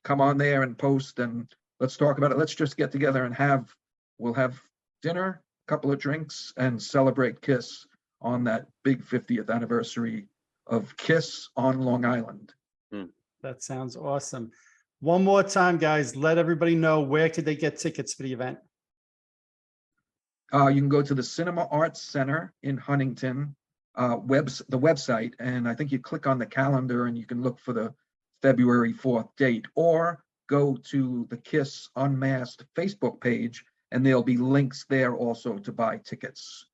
come on there and post and let's talk about it. Let's just get together and we'll have dinner, a couple of drinks, and celebrate Kiss on that big 50th anniversary of Kiss on Long Island. That sounds awesome. One more time, guys, let everybody know, where could they get tickets for the event? You can go to the Cinema Arts Center in Huntington, the website, and I think you click on the calendar and you can look for the February 4th date, or go to the Kiss Unmasked Facebook page and there'll be links there also to buy tickets.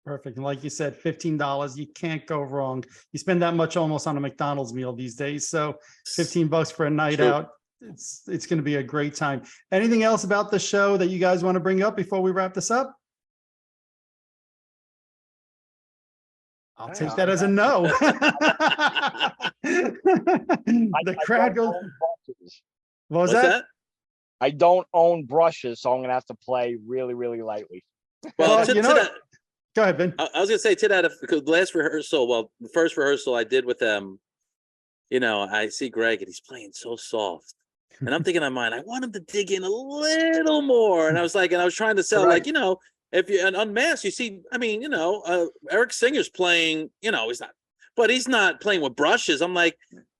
Perfect. And like you said, $15, you can't go wrong. You spend that much almost on a McDonald's meal these days. So $15 for a night out, it's going to be a great time. Anything else about the show that you guys want to bring up before we wrap this up? I'll take that as a no. The crowd goes. What was that? I don't own brushes, so I'm going to have to play really, really lightly. Well, go ahead, Ben. I was going to say, to that, because last rehearsal, the first rehearsal I did with them, I see Greg and he's playing so soft. And I'm thinking in my mind, I want him to dig in a little more. And I was trying to sell, if you Unmasked, you see, Eric Singer's playing, he's not playing with brushes. I'm like,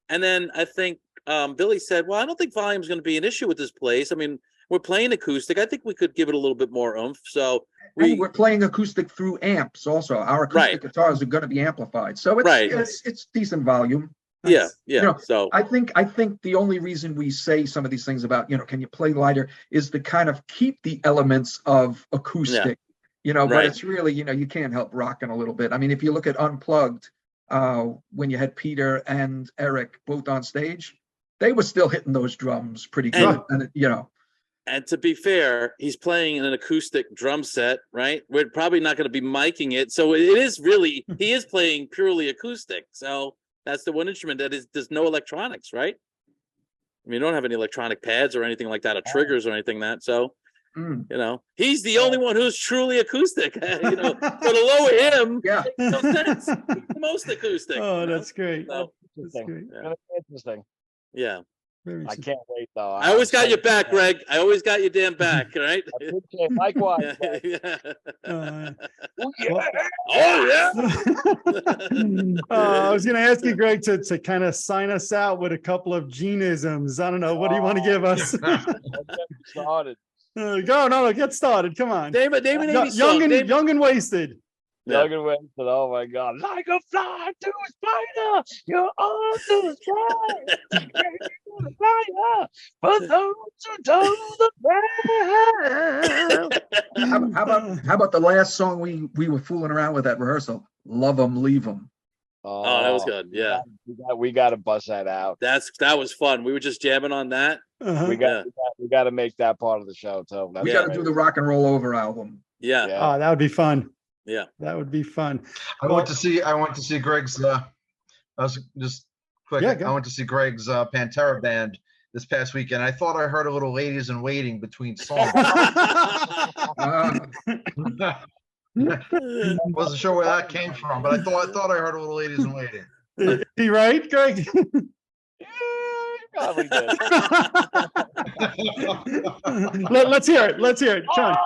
and then I think Billy said, well, I don't think volume is going to be an issue with this place. I mean, we're playing acoustic. I think we could give it a little bit more oomph. So we're playing acoustic through amps also. Our acoustic guitars are going to be amplified. So it's decent volume. Yeah. So I think the only reason we say some of these things about, can you play lighter, is to kind of keep the elements of acoustic, but it's really, you can't help rocking a little bit. I mean, if you look at Unplugged, when you had Peter and Eric both on stage, they were still hitting those drums pretty good. And to be fair, he's playing in an acoustic drum set, right? We're probably not going to be miking it. So it is really, he is playing purely acoustic. So that's the one instrument there's no electronics, right? I mean, you don't have any electronic pads or anything like that, or triggers or anything that. So, he's the only one who's truly acoustic. So to lower him, makes no sense. He's the most acoustic. Oh, that's great. So, that's great. Interesting. Yeah. I can't wait though. I always got your back, Greg. I always got your damn back, right? Likewise. I was going to ask you, Greg, to kind of sign us out with a couple of Gene-isms. I don't know. What do you want to give us? Started. Go, no, get started. Come on. David, young and wasted. Yeah. Doug Winston, oh my God. Like a fly to a spider, you're on to the sky. You're a flyer for those who know the ground. How about the last song we were fooling around with at rehearsal? Love 'em, leave 'em. Oh, that was good. Yeah. We got to bust that out. That was fun. We were just jamming on that. Uh-huh. We got to make that part of the show too. That's We got to do the Rock and Roll Over album. Yeah. Yeah. Oh, that would be fun. Yeah. That would be fun. I went to see Greg's. I was just quick. Yeah, go. I went to see Greg's Pantera band this past weekend. I thought I heard a little "Ladies in Waiting" between songs. Wasn't sure where that came from, but I thought I heard a little "Ladies in Waiting." Is he right, Greg? Yeah, you probably did. Let's hear it. Let's hear it. Sean.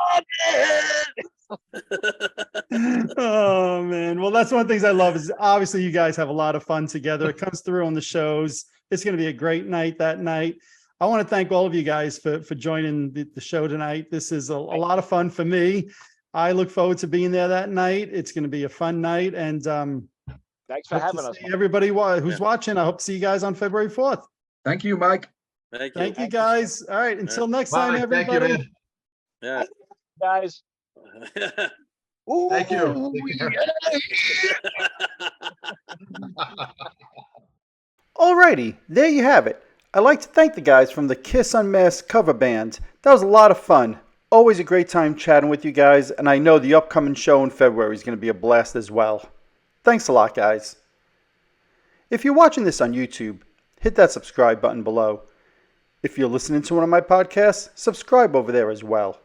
Oh man. Well, that's one of the things I love is obviously you guys have a lot of fun together. It comes through on the shows. It's going to be a great night that night. I want to thank all of you guys for joining the show tonight. This is a lot of fun for me. I look forward to being there that night. It's going to be a fun night. And Thanks for having us. everybody who's watching. I hope to see you guys on February 4th. Thank you, Mike. Thank you. Guys. All right. Until next time, Bye. Thank everybody. you, man. Yeah. Guys. Ooh, Thank you. Alrighty, there you have it. I'd like to thank the guys from the Kiss Unmasked cover band. That was a lot of fun. Always a great time chatting with you guys, and I know the upcoming show in February is going to be a blast as well. Thanks a lot, guys. If you're watching this on YouTube, hit that subscribe button below. If you're listening to one of my podcasts, subscribe over there as well.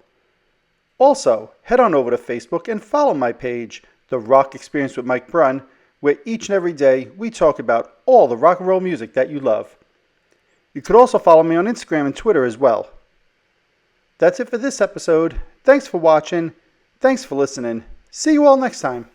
Also, head on over to Facebook and follow my page, The Rock Experience with Mike Brunn, where each and every day we talk about all the rock and roll music that you love. You could also follow me on Instagram and Twitter as well. That's it for this episode. Thanks for watching. Thanks for listening. See you all next time.